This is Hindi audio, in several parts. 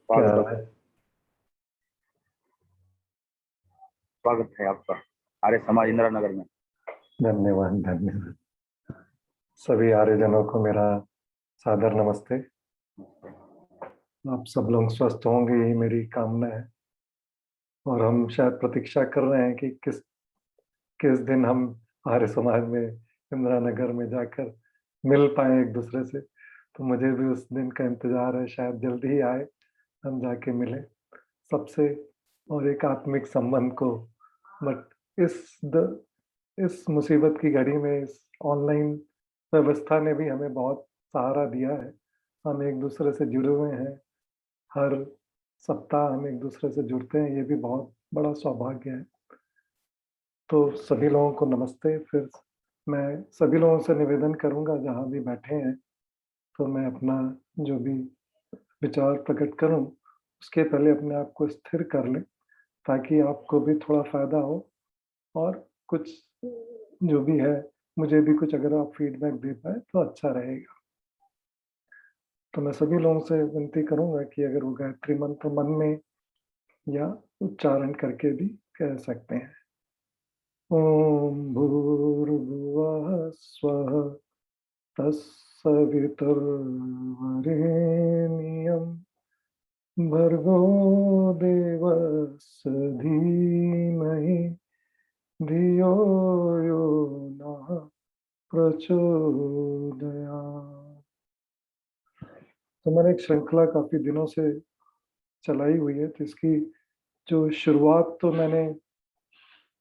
क्या स्वागत हाल है? स्वागत है आपका आर्य समाज इंदिरा नगर में। धन्यवाद धन्यवाद। सभी आर्यजनों को मेरा सादर नमस्ते। आप सब लोग स्वस्थ होंगे, यही मेरी कामना है। और हम शायद प्रतीक्षा कर रहे हैं कि किस किस दिन हम आर्य समाज में इंदिरा नगर में जाकर मिल पाए एक दूसरे से। तो मुझे भी उस दिन का इंतजार है, शायद जल्दी ही आए, हम जाके मिले सबसे और एक आत्मिक संबंध को। बट इस मुसीबत की घड़ी में इस ऑनलाइन व्यवस्था ने भी हमें बहुत सहारा दिया है। हम एक दूसरे से जुड़े हुए हैं, हर सप्ताह हम एक दूसरे से जुड़ते हैं, ये भी बहुत बड़ा सौभाग्य है। तो सभी लोगों को नमस्ते। फिर मैं सभी लोगों से निवेदन करूंगा, जहाँ भी बैठे हैं, तो मैं अपना जो भी विचार प्रकट करूं, उसके पहले अपने आप को स्थिर कर लें, ताकि आपको भी थोड़ा फायदा हो। और कुछ जो भी है, मुझे भी कुछ अगर आप फीडबैक दे पाए तो अच्छा रहेगा। तो मैं सभी लोगों से विनती करूंगा कि अगर वो गायत्री मंत्र मन में या उच्चारण करके भी कह सकते हैं। ओम भूर्भुवः स्वः तत्सवितुर्वरेण्यं भर्गो देवस्य धीमहि धियो यो नः प्रचोदयात्। तो मैंने एक श्रृंखला काफी दिनों से चलाई हुई है, तो इसकी जो शुरुआत तो मैंने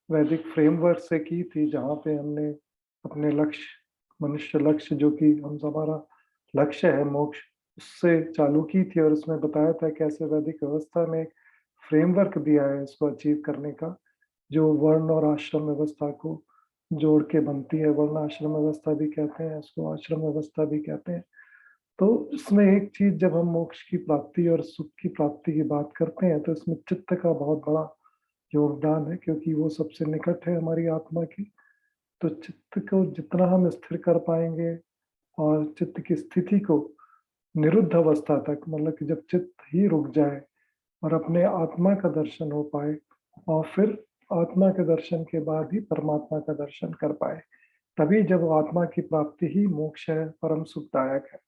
वैदिक फ्रेमवर्क से की थी, जहाँ पे हमने अपने लक्ष्य, मनुष्य लक्ष्य, जो कि हम हमारा लक्ष्य है मोक्ष, उससे चालू की थी। और उसमें बताया था कैसे वैदिक व्यवस्था में एक फ्रेमवर्क दिया है इसको अचीव करने का, जो वर्ण और आश्रम व्यवस्था को जोड़ के बनती है। वर्ण आश्रम व्यवस्था भी कहते हैं इसको, आश्रम व्यवस्था भी कहते हैं। तो इसमें एक चीज, जब हम मोक्ष की प्राप्ति और सुख की प्राप्ति की बात करते हैं, तो इसमें चित्त का बहुत बड़ा योगदान है, क्योंकि वो सबसे निकट है हमारी आत्मा की। तो चित्त को जितना हम स्थिर कर पाएंगे, और चित्त की स्थिति को निरुद्ध अवस्था तक, मतलब कि जब चित्त ही रुक जाए और अपने आत्मा का दर्शन हो पाए, और फिर आत्मा के दर्शन के बाद ही परमात्मा का दर्शन कर पाए, तभी जब आत्मा की प्राप्ति ही मोक्ष है, परम सुखदायक है।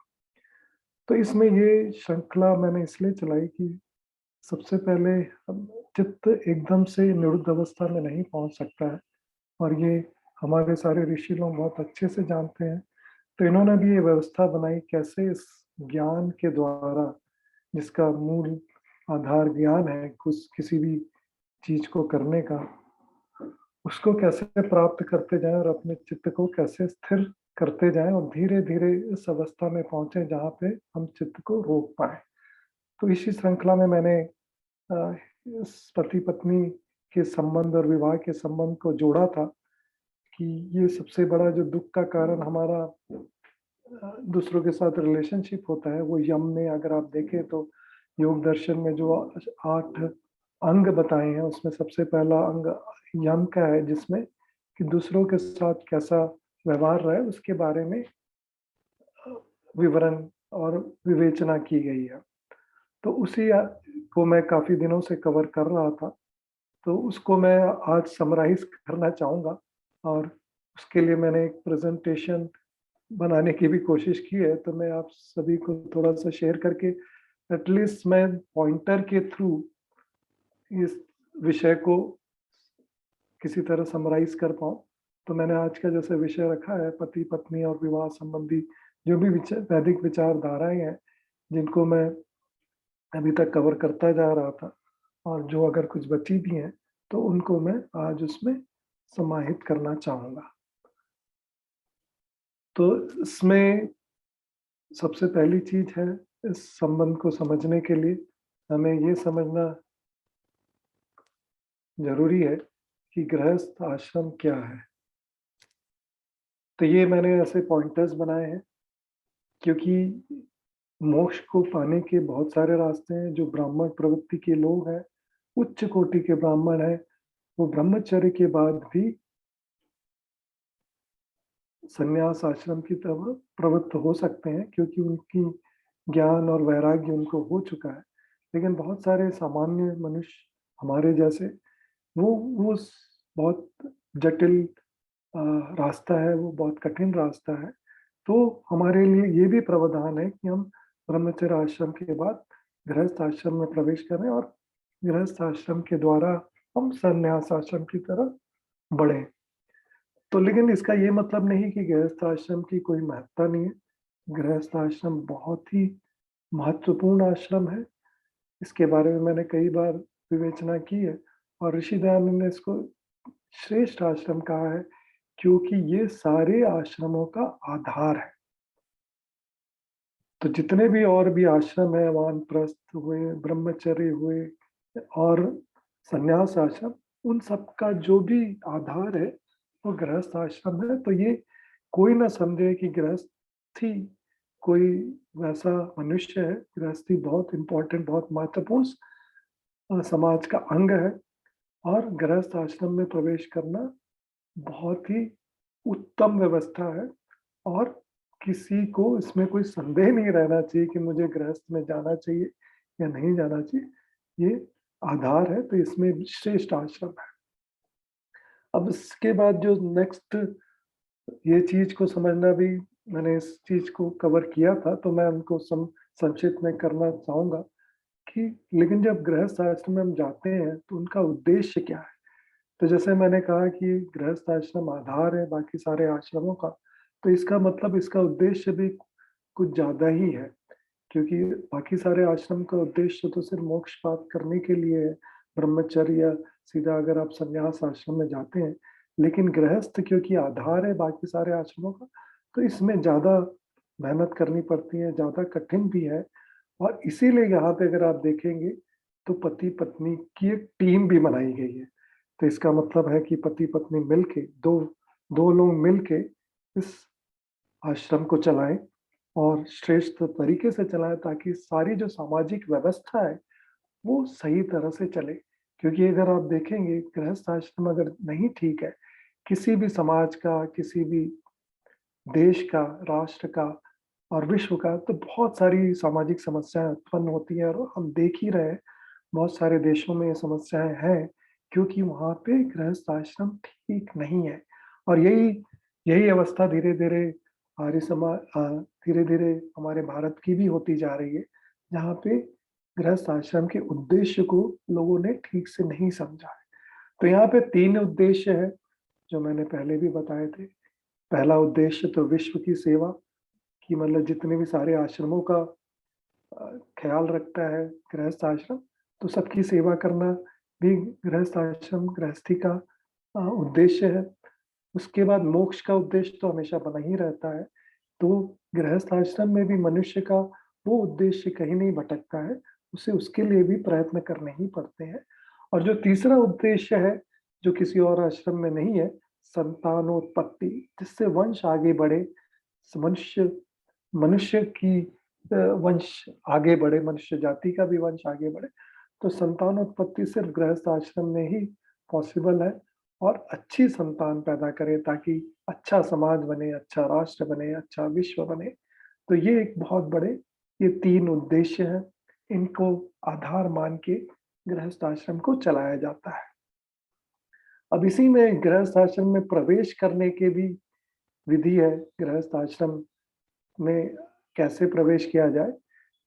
तो इसमें ये श्रृंखला मैंने इसलिए चलाई कि सबसे पहले चित्त एकदम से निरुद्ध अवस्था में नहीं पहुंच सकता है, और ये हमारे सारे ऋषि लोग बहुत अच्छे से जानते हैं। तो इन्होंने भी ये व्यवस्था बनाई, कैसे इस ज्ञान के द्वारा, जिसका मूल आधार ज्ञान है कुछ किसी भी चीज को करने का, उसको कैसे प्राप्त करते जाएं और अपने चित्त को कैसे स्थिर करते जाएं, और धीरे धीरे इस अवस्था में पहुंचे जहाँ पे हम चित्त को रोक पाए। तो इसी श्रृंखला में मैंने इस पति पत्नी के संबंध और विवाह के संबंध को जोड़ा था, कि ये सबसे बड़ा जो दुख का कारण हमारा दूसरों के साथ रिलेशनशिप होता है, वो यम में अगर आप देखें तो योग दर्शन में जो 8 अंग बताए हैं, उसमें सबसे पहला अंग यम का है, जिसमें कि दूसरों के साथ कैसा व्यवहार रहे उसके बारे में विवरण और विवेचना की गई है। तो उसी को मैं काफी दिनों से कवर कर रहा था, तो उसको मैं आज समराइज करना चाहूँगा। और उसके लिए मैंने एक प्रेजेंटेशन बनाने की भी कोशिश की है, तो मैं आप सभी को थोड़ा सा शेयर करके एटलीस्ट मैं पॉइंटर के थ्रू इस विषय को किसी तरह समराइज कर पाऊँ। तो मैंने आज का जैसे विषय रखा है, पति पत्नी और विवाह संबंधी जो भी वैदिक विचारधाराएं हैं, जिनको मैं अभी तक कवर करता जा रहा था, और जो अगर कुछ बची भी हैं, तो उनको मैं आज उसमें समाहित करना चाहूँगा। तो इसमें सबसे पहली चीज है, इस संबंध को समझने के लिए हमें ये समझना जरूरी है कि गृहस्थ आश्रम क्या है। तो ये मैंने ऐसे पॉइंटर्स बनाए हैं, क्योंकि मोक्ष को पाने के बहुत सारे रास्ते हैं। जो ब्राह्मण प्रवृत्ति के लोग हैं, उच्च कोटि के ब्राह्मण हैं, वो ब्रह्मचर्य के बाद भी संन्यास आश्रम की तरफ प्रवृत्त हो सकते हैं, क्योंकि उनकी ज्ञान और वैराग्य उनको हो चुका है। लेकिन बहुत सारे सामान्य मनुष्य हमारे जैसे वो बहुत जटिल रास्ता है, वो बहुत कठिन रास्ता है। तो हमारे लिए ये भी प्रावधान है कि हम ब्रह्मचर्य आश्रम के बाद गृहस्थ आश्रम में प्रवेश करें और गृहस्थ आश्रम के द्वारा हम संन्यास आश्रम की तरफ बढ़ें। तो लेकिन इसका ये मतलब नहीं कि गृहस्थ आश्रम की कोई महत्ता नहीं है। गृहस्थ आश्रम बहुत ही महत्वपूर्ण आश्रम है। इसके बारे में मैंने कई बार विवेचना की है और ऋषि दयानंद ने इसको श्रेष्ठ आश्रम कहा है, क्योंकि ये सारे आश्रमों का आधार है। तो जितने भी और भी आश्रम है, वानप्रस्थ हुए, ब्रह्मचर्य हुए और संन्यास आश्रम, उन सब का जो भी आधार है वो गृहस्थ आश्रम है। तो ये कोई ना समझे कि गृहस्थी कोई वैसा मनुष्य है। गृहस्थी बहुत इम्पोर्टेंट, बहुत महत्वपूर्ण समाज का अंग है और गृहस्थ आश्रम में प्रवेश करना बहुत ही उत्तम व्यवस्था है और किसी को इसमें कोई संदेह नहीं रहना चाहिए कि मुझे गृहस्थ में जाना चाहिए या नहीं जाना चाहिए। ये आधार है, तो इसमें श्रेष्ठ आश्रम है। अब इसके बाद जो नेक्स्ट, ये चीज़ को समझना भी, मैंने इस चीज़ को कवर किया था, तो मैं उनको संक्षिप्त में करना चाहूँगा कि लेकिन जब गृहस्थ आश्रम में हम जाते हैं, तो उनका उद्देश्य क्या है? तो जैसे मैंने कहा कि गृहस्थ आश्रम आधार है बाकी सारे आश्रमों का, तो इसका मतलब इसका उद्देश्य भी कुछ ज़्यादा ही है, क्योंकि बाकी सारे आश्रम का उद्देश्य तो सिर्फ मोक्ष प्राप्त करने के लिए है, ब्रह्मचर्य या सीधा अगर आप संन्यास आश्रम में जाते हैं। लेकिन गृहस्थ क्योंकि आधार है बाकी सारे आश्रमों का, तो इसमें ज़्यादा मेहनत करनी पड़ती है, ज़्यादा कठिन भी है और इसीलिए यहाँ पे अगर आप देखेंगे, तो पति-पत्नी की एक टीम भी बनाई गई है। तो इसका मतलब है कि पति-पत्नी मिलके 2 लोग मिलके इस आश्रम को चलाएँ और श्रेष्ठ तरीके से चलाएँ ताकि सारी जो सामाजिक व्यवस्था है, वो सही तरह से चले। क्योंकि अगर आप देखेंगे गृहस्थ आश्रम अगर नहीं ठीक है, किसी भी समाज का, किसी भी देश का, राष्ट्र का और विश्व का, तो बहुत सारी सामाजिक समस्याएँ उत्पन्न होती हैं और हम देख ही रहे हैं, बहुत सारे देशों में ये समस्याएँ हैं, क्योंकि वहाँ पे गृहस्थ आश्रम ठीक नहीं है। और यही यही अवस्था धीरे-धीरे धीरे-धीरे हमारे भारत की भी होती जा रही है, जहाँ पे गृहस्थ आश्रम के उद्देश्य को लोगों ने ठीक से नहीं समझा है। तो यहाँ पे 3 उद्देश्य हैं, जो मैंने पहले भी बताए थे। पहला उद्देश्य तो विश्व की सेवा, कि मतलब जितने भी सारे आश्रमों का ख़्याल रखता है गृहस्थ आश्रम, तो सबकी सेवा करना भी गृहस्थ आश्रम, गृहस्थी का उद्देश्य है। उसके बाद मोक्ष का उद्देश्य तो हमेशा बना ही रहता है, तो गृहस्थ आश्रम में भी मनुष्य का वो उद्देश्य कहीं नहीं भटकता है, उसे उसके लिए भी प्रयत्न करने ही पड़ते हैं। और जो तीसरा उद्देश्य है, जो किसी और आश्रम में नहीं है, संतानोत्पत्ति, जिससे वंश आगे बढ़े, मनुष्य मनुष्य की वंश आगे बढ़े, मनुष्य जाति का भी वंश आगे बढ़े। तो संतानोत्पत्ति सिर्फ गृहस्थ आश्रम में ही पॉसिबल है और अच्छी संतान पैदा करे ताकि अच्छा समाज बने, अच्छा राष्ट्र बने, अच्छा विश्व बने। तो ये एक बहुत बड़े, ये 3 उद्देश्य हैं, इनको आधार मान के गृहस्थ आश्रम को चलाया जाता है। अब इसी में गृहस्थ आश्रम में प्रवेश करने की भी विधि है, गृहस्थ आश्रम में कैसे प्रवेश किया जाए,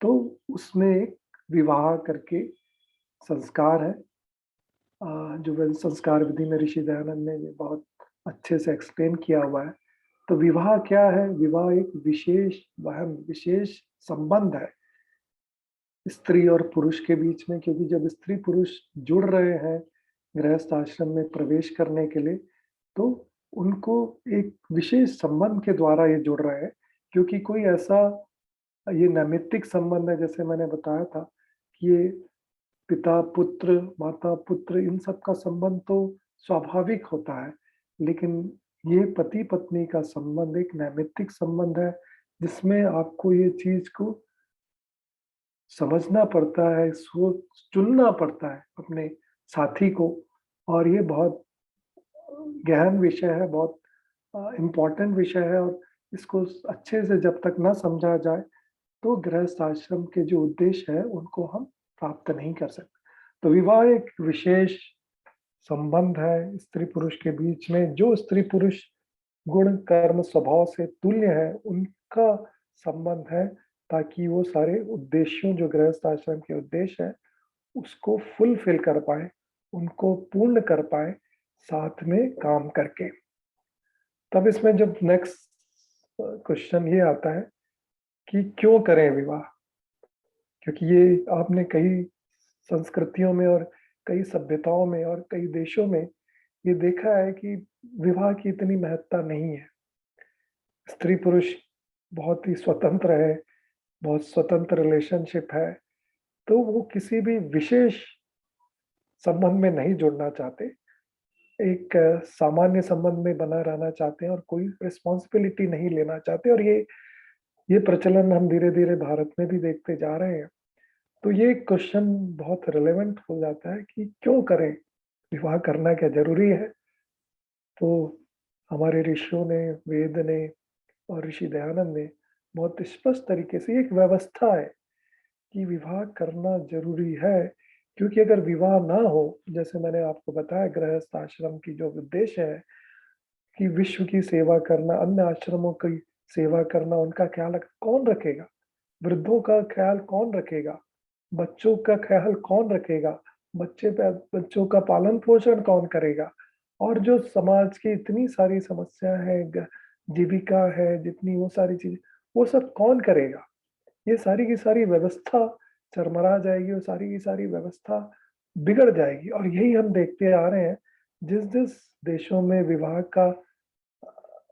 तो उसमें एक विवाह करके संस्कार है। जो संस्कार विधि में ऋषि दयानंद ने ये बहुत अच्छे से एक्सप्लेन किया हुआ है। तो विवाह क्या है? विवाह एक विशेष वहन, विशेष संबंध है स्त्री और पुरुष के बीच में, क्योंकि जब स्त्री-पुरुष जुड़ रहे हैं गृहस्थ आश्रम में प्रवेश करने के लिए, तो उनको एक विशेष संबंध के द्वारा ये जुड़ रहे हैं, क्योंकि कोई ऐसा, ये नैमित्तिक संबंध है, जैसे मैंने बताया था कि ये पिता-पुत्र, माता-पुत्र, इन सब का संबंध तो स्वाभाविक होता है, लेकिन ये पति-पत्नी का संबंध एक नैमित्तिक संबंध है, जिसमें आपको ये चीज़ को समझना पड़ता है, सोच चुनना पड़ता है अपने साथी को, और ये बहुत गहन विषय है, बहुत इम्पोर्टेंट विषय है और इसको अच्छे से जब तक ना समझा जाए, तो गृहस्थ आश्रम के जो उद्देश्य है, उनको हम प्राप्त नहीं कर सकते। तो विवाह एक विशेष संबंध है स्त्री पुरुष के बीच में, जो स्त्री पुरुष गुण कर्म स्वभाव से तुल्य है उनका संबंध है, ताकि वो सारे उद्देश्यों जो गृहस्थ आश्रम के उद्देश्य है उसको फुलफिल कर पाए, उनको पूर्ण कर पाए साथ में काम करके। तब इसमें जब नेक्स्ट क्वेश्चन ये आता है कि क्यों करें विवाह, क्योंकि ये आपने कई संस्कृतियों में और कई सभ्यताओं में और कई देशों में ये देखा है कि विवाह की इतनी महत्ता नहीं है। स्त्री पुरुष बहुत ही स्वतंत्र है, बहुत स्वतंत्र रिलेशनशिप है, तो वो किसी भी विशेष संबंध में नहीं जुड़ना चाहते, एक सामान्य संबंध में बना रहना चाहते हैं और कोई रिस्पॉन्सिबिलिटी नहीं लेना चाहते। और ये प्रचलन हम धीरे धीरे भारत में भी देखते जा रहे हैं। तो ये क्वेश्चन बहुत रिलेवेंट हो जाता है कि क्यों करें, विवाह करना क्या जरूरी है? तो हमारे ऋषियों ने, वेद ने और ऋषि दयानंद ने बहुत स्पष्ट तरीके से एक व्यवस्था है कि विवाह करना जरूरी है। क्योंकि अगर विवाह ना हो, जैसे मैंने आपको बताया गृहस्थ आश्रम की जो उद्देश्य है कि विश्व की सेवा करना, अन्य आश्रमों की सेवा करना, उनका ख्याल कौन रखेगा? वृद्धों का ख्याल कौन रखेगा? बच्चों का ख्याल कौन रखेगा? बच्चों का पालन पोषण कौन करेगा? और जो समाज की इतनी सारी समस्या है, जीविका है, जितनी वो सारी चीजें, वो सब कौन करेगा? ये सारी की सारी व्यवस्था चरमरा जाएगी और सारी की सारी व्यवस्था बिगड़ जाएगी। और यही हम देखते आ रहे हैं, जिस जिस देशों में विवाह का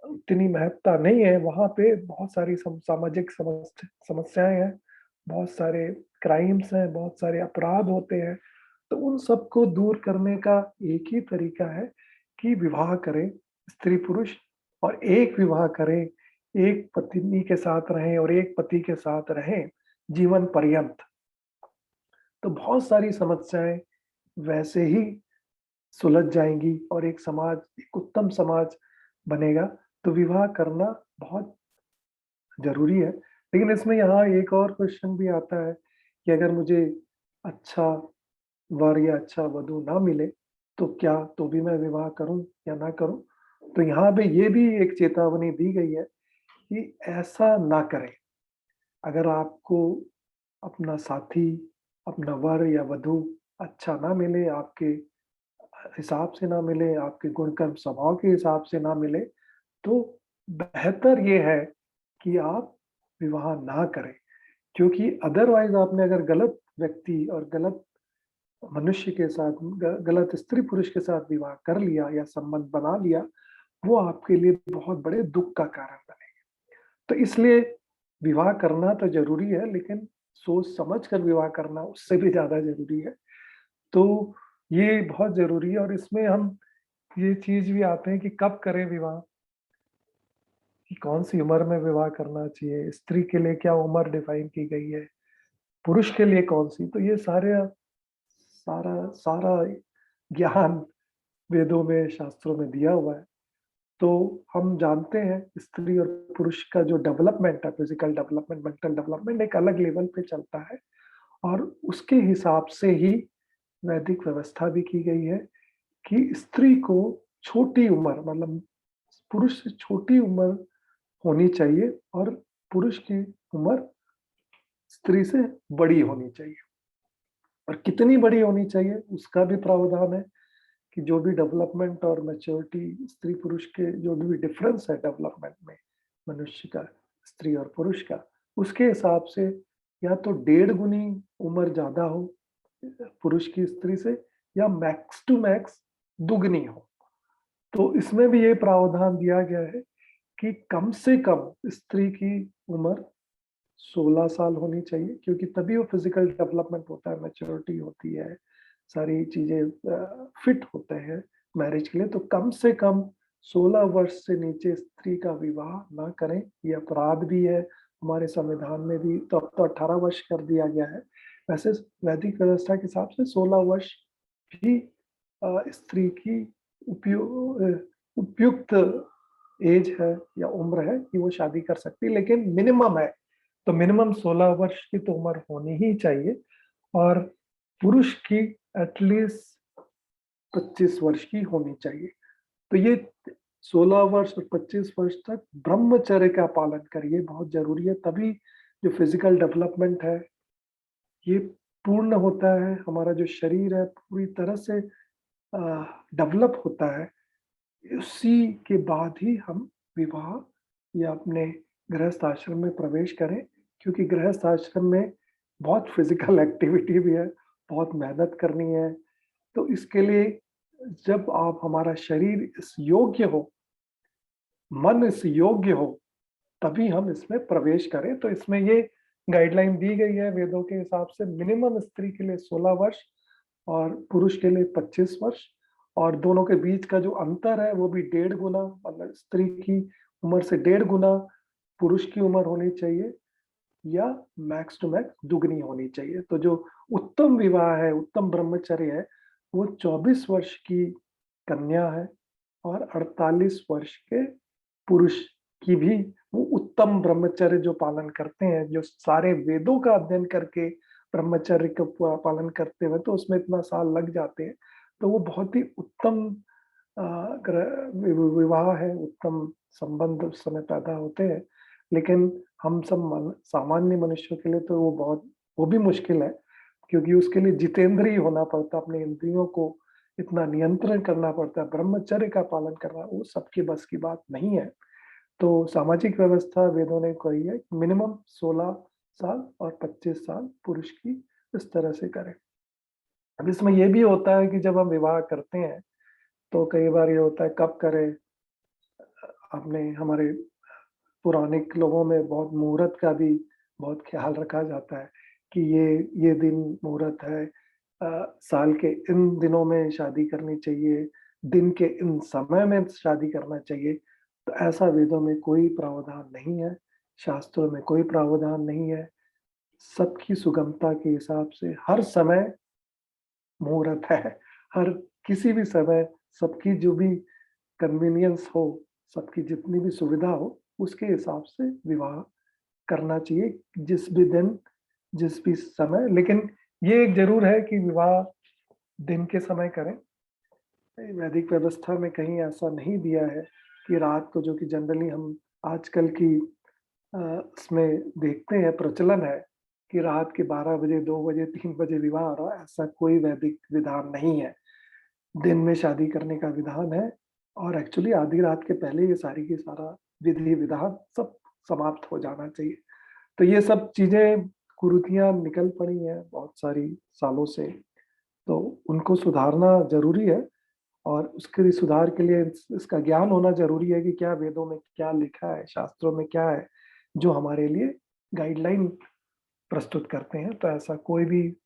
इतनी महत्ता नहीं है, वहाँ पे बहुत सारी सामाजिक समस्याएं हैं, बहुत सारे क्राइम्स हैं, बहुत सारे अपराध होते हैं। तो उन सबको दूर करने का एक ही तरीका है कि विवाह करें स्त्री पुरुष, और एक विवाह करें, एक पत्नी के साथ रहें और एक पति के साथ रहें जीवन पर्यंत। तो बहुत सारी समस्याएं वैसे ही सुलझ जाएंगी और एक उत्तम समाज बनेगा। तो विवाह करना बहुत जरूरी है। लेकिन इसमें यहाँ एक और क्वेश्चन भी आता है कि अगर मुझे अच्छा वर या अच्छा वधु ना मिले तो क्या, तो भी मैं विवाह करूं या ना करूं? तो यहाँ पे ये भी एक चेतावनी दी गई है कि ऐसा ना करें। अगर आपको अपना साथी, अपना वर या वधु अच्छा ना मिले, आपके हिसाब से ना मिले, आपके गुण कर्म स्वभाव के हिसाब से ना मिले, तो बेहतर ये है कि आप विवाह ना करें। क्योंकि अदरवाइज आपने अगर गलत व्यक्ति और गलत मनुष्य के साथ, गलत स्त्री पुरुष के साथ विवाह कर लिया या संबंध बना लिया, वो आपके लिए बहुत बड़े दुख का कारण बनेगा। तो इसलिए विवाह करना तो जरूरी है, लेकिन सोच समझ कर विवाह करना उससे भी ज्यादा जरूरी है। तो ये बहुत जरूरी है। और इसमें हम ये चीज भी आते हैं कि कब करें विवाह, कि कौन सी उम्र में विवाह करना चाहिए, स्त्री के लिए क्या उम्र डिफाइन की गई है, पुरुष के लिए कौन सी। तो ये सारा सारा ज्ञान वेदों में, शास्त्रों में दिया हुआ है। तो हम जानते हैं स्त्री और पुरुष का जो डेवलपमेंट है, फिजिकल डेवलपमेंट, मेंटल डेवलपमेंट एक अलग लेवल पे चलता है। और उसके हिसाब से ही वैदिक व्यवस्था भी की गई है कि स्त्री को छोटी उम्र, मतलब पुरुष से छोटी उम्र होनी चाहिए और पुरुष की उम्र स्त्री से बड़ी होनी चाहिए। और कितनी बड़ी होनी चाहिए उसका भी प्रावधान है कि जो भी डेवलपमेंट और मैच्योरिटी, स्त्री पुरुष के जो भी डिफरेंस है डेवलपमेंट में, मनुष्य का, स्त्री और पुरुष का, उसके हिसाब से या तो 1.5 गुनी उम्र ज्यादा हो पुरुष की स्त्री से, या मैक्स टू मैक्स दुगनी हो। तो इसमें भी ये प्रावधान दिया गया है कि कम से कम स्त्री की उम्र 16 साल होनी चाहिए, क्योंकि तभी वो फिजिकल डेवलपमेंट होता है, मैच्योरिटी होती है, सारी चीजें फिट होते हैं मैरिज के लिए। तो कम से कम 16 वर्ष से नीचे स्त्री का विवाह ना करें, ये अपराध भी है। हमारे संविधान में भी तो अब तो 18 वर्ष कर दिया गया है। वैसे वैदिक व्यवस्था के हिसाब से 16 वर्ष भी स्त्री की उपयुक्त एज है या उम्र है कि वो शादी कर सकती है, लेकिन मिनिमम है। तो मिनिमम 16 वर्ष की तो उम्र होनी ही चाहिए। और पुरुष की एटलीस्ट 25 वर्ष की होनी चाहिए। तो ये 16 वर्ष और 25 वर्ष तक ब्रह्मचर्य का पालन करिए, बहुत ज़रूरी है। तभी जो फिज़िकल डेवलपमेंट है, ये पूर्ण होता है, हमारा जो शरीर है पूरी तरह से अ, डेवलप होता है। उसी के बाद ही हम विवाह या अपने गृहस्थ आश्रम में प्रवेश करें, क्योंकि गृहस्थ आश्रम में बहुत फिज़िकल एक्टिविटी भी है, बहुत मेहनत करनी है। तो इसके लिए जब आप हमारा शरीर इस योग्य हो, मन इस योग्य हो, तभी हम इसमें प्रवेश करें। तो इसमें ये गाइडलाइन दी गई है वेदों के हिसाब से, मिनिमम स्त्री के लिए 16 वर्ष और पुरुष के लिए 25 वर्ष, और दोनों के बीच का जो अंतर है वो भी 1.5 गुना, मतलब स्त्री की उम्र से 1.5 गुना पुरुष की उम्र होनी चाहिए, या मैक्स टू मैक्स दुगनी होनी चाहिए। तो जो उत्तम विवाह है, उत्तम ब्रह्मचर्य है, वो 24 वर्ष की कन्या है और 48 वर्ष के पुरुष की भी वो उत्तम ब्रह्मचर्य जो पालन करते हैं, जो सारे वेदों का अध्ययन करके ब्रह्मचर्य का पालन करते हैं, तो उसमें इतना साल लग जाते हैं। तो वो बहुत ही उत्तम अ, विवाह है, उत्तम संबंध उस समय पैदा होते हैं। लेकिन हम सब सामान्य मनुष्यों के लिए तो वो भी मुश्किल है, क्योंकि उसके लिए जितेंद्रिय होना पड़ता है, अपने इंद्रियों को इतना नियंत्रण करना पड़ता है, ब्रह्मचर्य का पालन करना वो सबके बस की बात नहीं है। तो सामाजिक व्यवस्था वेदों ने कही है मिनिमम 16 साल और 25 साल पुरुष की इस तरह से करें। अब इसमें ये भी होता है कि जब हम विवाह करते हैं, तो कई बार ये होता है कब करें। आपने हमारे पौराणिक लोगों में बहुत मुहूर्त का भी बहुत ख्याल रखा जाता है कि ये दिन मुहूर्त है, साल के इन दिनों में शादी करनी चाहिए, दिन के इन समय में शादी करना चाहिए। तो ऐसा वेदों में कोई प्रावधान नहीं है, शास्त्रों में कोई प्रावधान नहीं है। सबकी सुगमता के हिसाब से हर समय मुहूर्त है, हर किसी भी समय सबकी जो भी कन्वीनियंस हो, सबकी जितनी भी सुविधा हो, उसके हिसाब से विवाह करना चाहिए, जिस भी दिन, जिस भी समय। लेकिन ये एक ज़रूर है कि विवाह दिन के समय करें। वैदिक व्यवस्था में कहीं ऐसा नहीं दिया है कि रात को, जो कि जनरली हम आजकल की इसमें देखते हैं, प्रचलन है कि रात के 12 बजे, 2 बजे, 3 बजे विवाह हो रहा है, ऐसा कोई वैदिक विधान नहीं है। दिन में शादी करने का विधान है, और एक्चुअली आधी रात के पहले ये सारी की सारा विधि-विधान सब समाप्त हो जाना चाहिए। तो ये सब चीज़ें, कुरीतियाँ निकल पड़ी हैं बहुत सारी सालों से, तो उनको सुधारना ज़रूरी है, और उसके लिए, सुधार के लिए इसका ज्ञान होना ज़रूरी है कि क्या वेदों में क्या लिखा है, शास्त्रों में क्या है, जो हमारे लिए गाइडलाइन प्रस्तुत करते हैं। तो ऐसा कोई भी,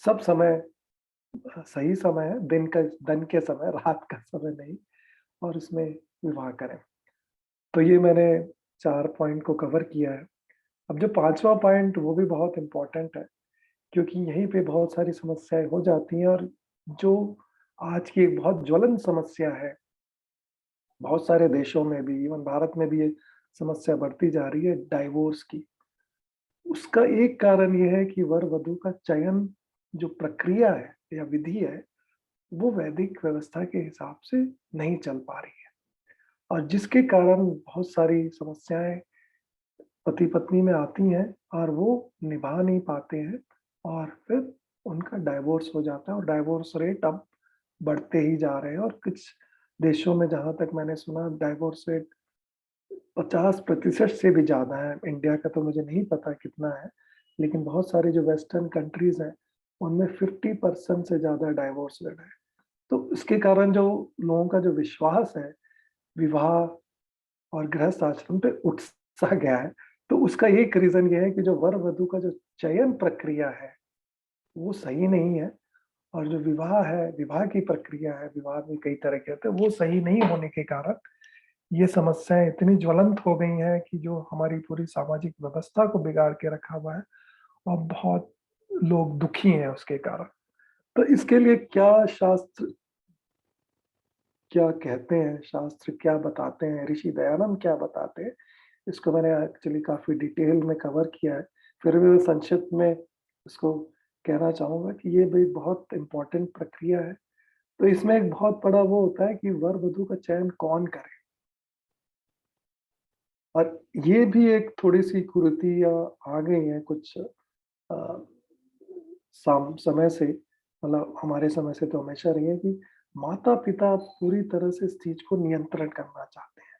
सब समय सही समय है, दिन के समय, रात का समय नहीं, और इसमें विवाह करें। तो ये मैंने 4 पॉइंट को कवर किया है। अब जो 5वां पॉइंट, वो भी बहुत इम्पोर्टेंट है, क्योंकि यहीं पे बहुत सारी समस्याएँ हो जाती हैं, और जो आज की एक बहुत ज्वलंत समस्या है, बहुत सारे देशों में भी, इवन भारत में भी ये समस्या बढ़ती जा रही है, डाइवोर्स की। उसका एक कारण ये है कि वर-वधू का चयन, जो प्रक्रिया है या विधि है, वो वैदिक व्यवस्था के हिसाब से नहीं चल पा रही है, और जिसके कारण बहुत सारी समस्याएँ पति-पत्नी में आती हैं, और वो निभा नहीं पाते हैं, और फिर उनका डाइवोर्स हो जाता है, और डाइवोर्स रेट अब बढ़ते ही जा रहे हैं, और कुछ देशों में, जहाँ तक मैंने सुना, डाइवोर्स रेट 50% से भी ज़्यादा है। इंडिया का तो मुझे नहीं पता कितना है, लेकिन बहुत सारे जो वेस्टर्न कंट्रीज़ हैं, उनमें 50% से ज़्यादा डाइवोर्स रेट है। तो इसके कारण जो लोगों का जो विश्वास है, विवाह और गृहस्थ आश्रम पे उठ सा गया है। तो उसका एक रीज़न ये है कि जो वर-वधू का जो चयन प्रक्रिया है, वो सही नहीं है, और जो विवाह है, विवाह की प्रक्रिया है, विवाह में कई तरह के होते हैं, वो सही नहीं होने के कारण ये समस्याएँ इतनी ज्वलंत हो गई हैं कि जो हमारी पूरी सामाजिक व्यवस्था को बिगाड़ के रखा हुआ है, और बहुत लोग दुखी हैं उसके कारण। तो इसके लिए क्या शास्त्र क्या कहते हैं, शास्त्र क्या बताते हैं, ऋषि दयानंद क्या बताते हैं, इसको मैंने एक्चुअली काफ़ी डिटेल में कवर किया है। फिर भी मैं संक्षिप्त में इसको कहना चाहूँगा कि ये भी बहुत इम्पोर्टेंट प्रक्रिया है। तो इसमें एक बहुत बड़ा वो होता है कि वर-वधू का चयन कौन करे? और ये भी एक थोड़ी-सी कुरीतियाँ आ गई हैं कुछ समय से, मतलब हमारे समय से तो हमेशा रही है कि माता-पिता पूरी तरह से इस चीज़ को नियंत्रण करना चाहते हैं।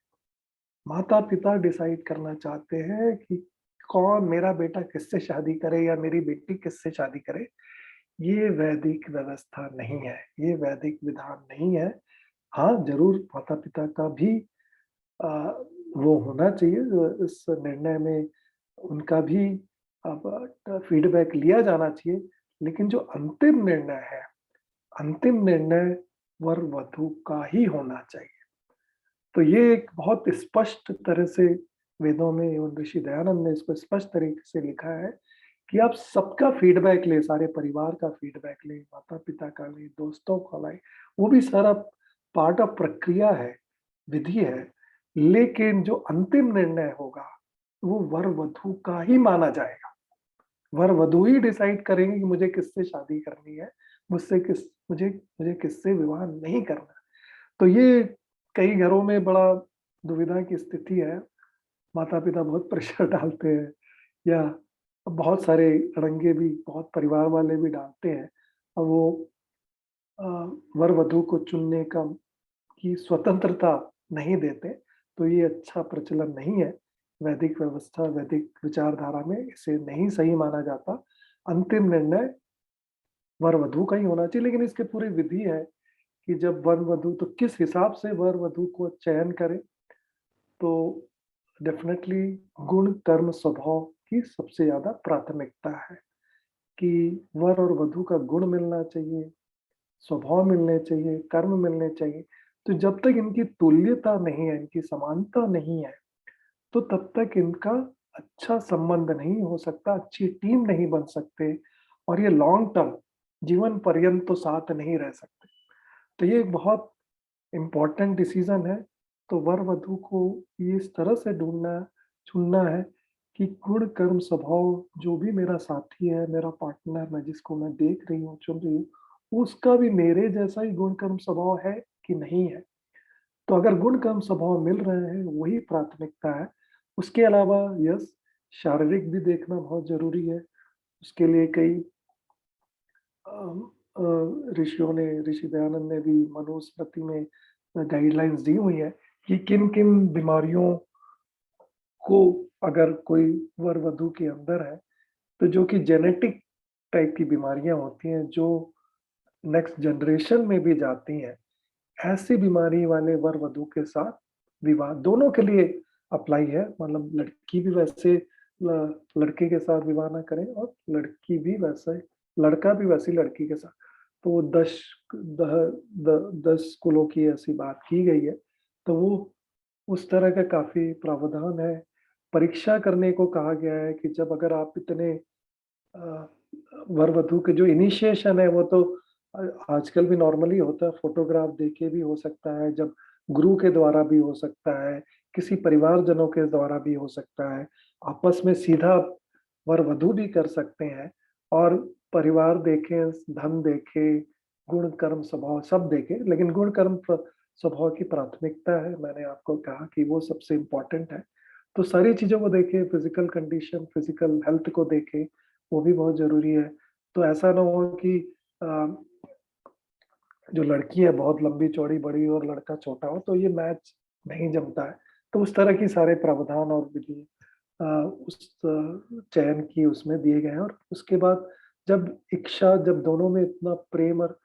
माता-पिता डिसाइड करना चाहते हैं कि कौन मेरा बेटा किससे शादी करे या मेरी बेटी किससे शादी करे। ये वैदिक व्यवस्था नहीं है, ये वैदिक विधान नहीं है। हाँ, ज़रूर माता-पिता का भी अ, वो होना चाहिए, इस निर्णय में उनका भी अब फीडबैक लिया जाना चाहिए। लेकिन जो अंतिम निर्णय है, अंतिम निर्णय वर-वधू का ही होना चाहिए। तो ये एक बहुत स्पष्ट तरह से वेदों में एवं ऋषि दयानंद ने इसको स्पष्ट तरीके से लिखा है कि आप सबका फीडबैक लें, सारे परिवार का फीडबैक लें, माता-पिता का लें, दोस्तों का लें, वो भी सारा पार्ट ऑफ प्रक्रिया है, विधि है। लेकिन जो अंतिम निर्णय होगा, वो वर-वधू का ही माना जाएगा। वर-वधू ही डिसाइड करेंगे कि मुझे किससे शादी करनी है, मुझसे किस मुझे मुझे किससे विवाह नहीं करना। तो ये कई घरों में बड़ा दुविधा की स्थिति है। माता-पिता बहुत प्रेशर डालते हैं या बहुत सारे अड़ंगे भी, बहुत परिवार वाले भी डालते हैं और वो अ, वर-वधू को चुनने का की स्वतंत्रता नहीं देते, तो ये अच्छा प्रचलन नहीं है। वैदिक व्यवस्था, वैदिक विचारधारा में इसे नहीं सही माना जाता। अंतिम निर्णय वर-वधू का ही होना चाहिए, लेकिन इसकी पूरी विधि है कि जब वर-वधू तो किस हिसाब से वर-वधू को चयन करें, तो डेफ़िनेटली गुण, कर्म, स्वभाव की सबसे ज़्यादा प्राथमिकता है कि वर और वधू का गुण मिलना चाहिए, स्वभाव मिलने चाहिए, कर्म मिलने चाहिए। तो जब तक इनकी तुल्यता नहीं है, इनकी समानता नहीं है, तो तब तक इनका अच्छा संबंध नहीं हो सकता, अच्छी टीम नहीं बन सकते और ये लॉन्ग टर्म जीवन पर्यंत तो साथ नहीं रह सकते। तो ये एक बहुत इम्पोर्टेंट डिसीज़न है, तो वर-वधू को ये इस तरह से चुनना है कि गुण, कर्म, स्वभाव जो भी मेरा साथी है, मेरा पार्टनर मैं जिसको मैं देख रही हूँ, चुन रही हूँ, उसका भी मेरे जैसा ही गुण, कर्म, स्वभाव है कि नहीं है। तो अगर गुण, कर्म, स्वभाव मिल रहे हैं, वही प्राथमिकता है। उसके अलावा यस, शारीरिक भी देखना बहुत ज़रूरी है। उसके लिए कई अम, ऋषियों ने, ऋषि दयानंद ने भी मनुस्मृति में गाइडलाइंस दी हुई है कि किन-किन बीमारियों को अगर कोई वर-वधू के अंदर है, तो जो कि जेनेटिक टाइप की बीमारियाँ होती हैं, जो नेक्स्ट जनरेशन में भी जाती हैं, ऐसी बीमारी वाले वर-वधू के साथ विवाह दोनों के लिए अप्लाई है। मतलब लड़की भी वैसे ल लड़के के साथ विवाह ना करे और लड़की भी वैसे लड़का भी वैसी लड़की के साथ। तो वो 10 कुलों की ऐसी बात की गई है। तो वो उस तरह का काफ़ी प्रावधान है। परीक्षा करने को कहा गया है कि जब अगर आप इतने अ, वर-वधू के जो इनिशिएशन है वो तो अ, आजकल भी नॉर्मली होता है, फ़ोटोग्राफ देके भी हो सकता है, जब गुरु के द्वारा भी हो सकता है, किसी परिवारजनों के द्वारा भी हो सकता है, आपस में सीधा वर-वधू भी कर सकते हैं और परिवार देखें, धन देखें, गुण, कर्म, स्वभाव सब देखें, लेकिन गुण, कर्म, स्वभाव की प्राथमिकता है, मैंने आपको कहा कि वो सबसे इम्पोर्टेंट है। तो सारी चीज़ों को देखें, फिज़िकल कंडीशन, फिज़िकल हेल्थ को देखें, वो भी बहुत ज़रूरी है। तो ऐसा ना हो कि अ, जो लड़की है बहुत लंबी-चौड़ी, बड़ी और लड़का छोटा हो, तो ये मैच नहीं जमता है। तो उस तरह की सारे प्रावधान और विधि चयन की उसमें दिए गए हैं और उसके बाद जब दोनों में इतना प्रेम और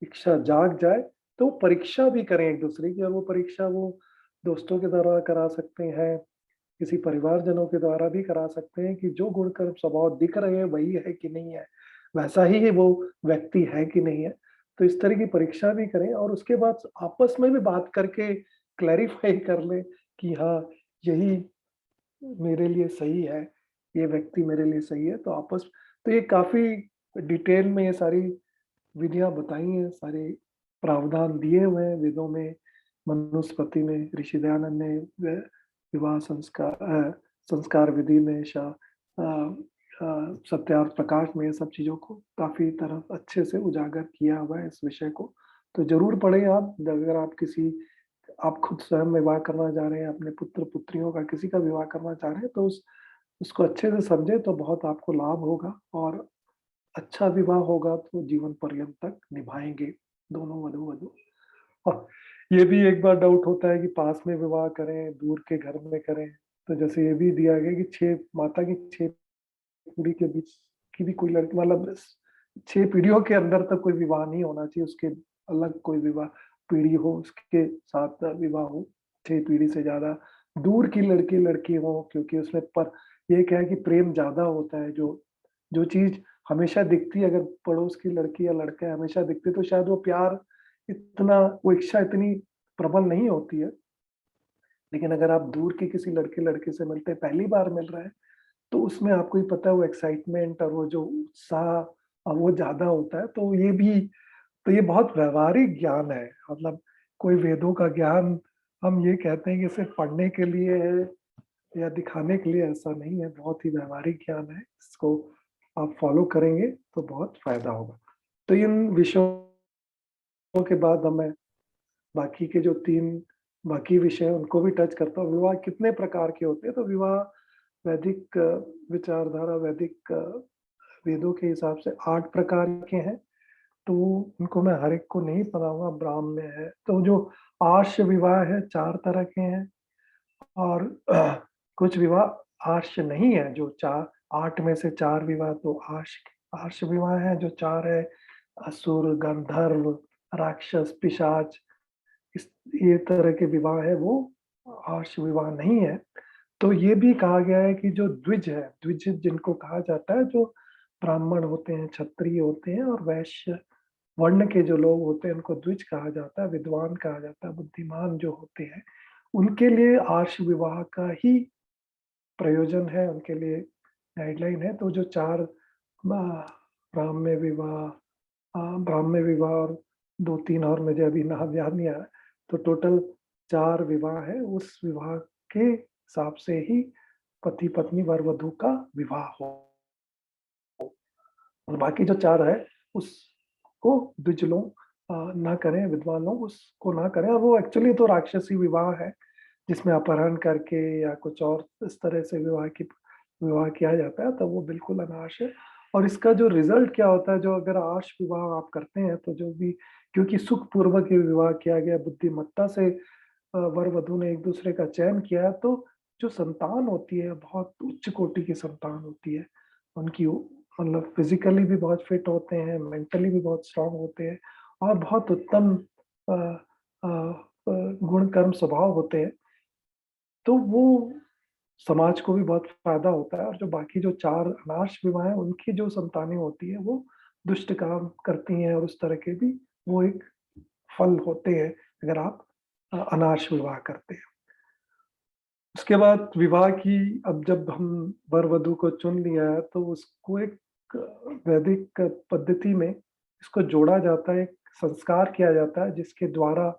इच्छा जाग जाए, तो परीक्षा भी करें एक-दूसरे की और वो परीक्षा वो दोस्तों के द्वारा करा सकते हैं, किसी परिवारजनों के द्वारा भी करा सकते हैं कि जो गुण, कर्म, स्वभाव दिख रहे हैं वही है कि नहीं है, वैसा ही वो व्यक्ति है कि नहीं है। तो इस तरह की परीक्षा भी करें और उसके बाद आपस में भी बात करके क्लैरिफ़ाई कर लें कि हाँ, यही मेरे लिए सही है, ये व्यक्ति मेरे लिए सही है। तो ये काफ़ी डिटेल में ये सारी विधियाँ बताई हैं, सारे प्रावधान दिए हुए हैं वेदों में, मनुस्मृति में, ऋषि दयानंद ने विवाह संस्कार विधि में सत्यार्थ प्रकाश में ये सब चीज़ों को काफ़ी तरह अच्छे से उजागर किया हुआ है इस विषय को। तो ज़रूर पढ़ें आप, अगर आप खुद स्वयं विवाह करना चाह रहे हैं, अपने पुत्र-पुत्रियों का किसी का विवाह करना चाह रहे हैं, तो उसको अच्छे से समझें तो बहुत आपको लाभ होगा और अच्छा विवाह होगा तो जीवन पर्यंत तक निभाएँगे दोनों वधू-वधू। और ये भी एक बार डाउट होता है कि पास में विवाह करें, दूर के घर में करें। तो जैसे ये भी दिया गया कि 6 माता की 6 पीढ़ी के बीच की भी कोई लड़की, मतलब 6 पीढ़ियों के अंदर तक कोई विवाह नहीं होना चाहिए, उसके अलग कोई विवाह पीढ़ी हो, उसके साथ विवाह हो। 6 पीढ़ी से ज़्यादा दूर की लड़की हो, क्योंकि उसमें पर ये क्या है कि प्रेम ज़्यादा होता है, जो चीज़ हमेशा दिखती है, अगर पड़ोस की लड़की या लड़का है हमेशा दिखते, तो शायद वो इच्छा इतनी प्रबल नहीं होती है। लेकिन अगर आप दूर के किसी लड़के-लड़की से मिलते हैं, पहली बार मिल रहे हैं, तो उसमें आपको ही पता है वो एक्साइटमेंट और वो जो उत्साह वो ज़्यादा होता है। तो ये बहुत व्यावहारिक ज्ञान है, मतलब कोई वेदों का ज्ञान हम ये कहते हैं कि सिर्फ़ पढ़ने के लिए है या दिखाने के लिए, ऐसा नहीं है, बहुत ही व्यावहारिक ज्ञान है। इसको आप फ़ॉलो करेंगे तो बहुत फ़ायदा होगा। तो इन विषयों के बाद अब मैं बाकी के जो 3 बाकी विषय हैं उनको भी टच करता हूँ। विवाह कितने प्रकार के होते हैं? तो विवाह वैदिक विचारधारा, वैदिक वेदों के हिसाब से 8 प्रकार के हैं। तो उनको मैं हर एक को नहीं बताऊँगा, ब्राह्म में है। तो जो आर्ष विवाह है 4 तरह के हैं और कुछ विवाह आर्ष नहीं है, जो 8 में से 4 विवाह तो आर्ष आर्ष विवाह है, जो 4 है असुर, गंधर्व, राक्षस, पिशाच, इस ये तरह के विवाह है, वो आर्ष विवाह नहीं है। तो ये भी कहा गया है कि जो द्विज जिनको कहा जाता है, जो ब्राह्मण होते हैं, क्षत्रिय होते हैं और वैश्य वर्ण के जो लोग होते हैं, उनको द्विज कहा जाता है, विद्वान कहा जाता है, बुद्धिमान जो होते हैं, उनके लिए आर्ष विवाह का ही प्रयोजन है, उनके लिए गाइडलाइन है। तो जो 4 ब्राह्म्य विवाह ब्राह्म्य विवाह और 2-3 और मुझे अभी नाम याद नहीं आ रहा, तो टोटल 4 विवाह है, उस विवाह के हिसाब से ही पति-पत्नी, वर-वधू का विवाह हो। और बाकी जो 4 है, उसको द्विज लोग ना करें, विद्वान लोग उसको ना करें, और वो एक्चुअली तो राक्षसी विवाह है, जिसमें अपहरण करके या कुछ और इस तरह से विवाह किया जाता है, तो वो बिल्कुल अनार्ष है। और इसका जो रिज़ल्ट क्या होता है, जो अगर आर्ष विवाह आप करते हैं, तो जो भी, क्योंकि सुखपूर्वक ये विवाह किया गया, बुद्धिमत्ता से वर-वधू ने एक-दूसरे का चयन किया है, तो जो संतान होती है, बहुत उच्च कोटि की संतान होती है। उनकी मतलब फिज़िकली भी बहुत फिट होते हैं, मेंटली भी बहुत स्ट्रॉन्ग होते हैं और बहुत उत्तम अ अ गुण, कर्म, स्वभाव होते हैं। तो वो समाज को भी बहुत फ़ायदा होता है, और जो बाकी जो 4 अनार्ष विवाह हैं, उनकी जो संतानें होती हैं, वो दुष्ट काम करती हैं और उस तरह के भी वो एक फल होते हैं, अगर आप अनार्ष विवाह करते हैं। उसके बाद विवाह की, अब जब हम वर-वधू को चुन लिया है, तो उसको एक वैदिक पद्धति में इसको जोड़ा जाता है, एक संस्कार किया जाता है, जिसके द्वारा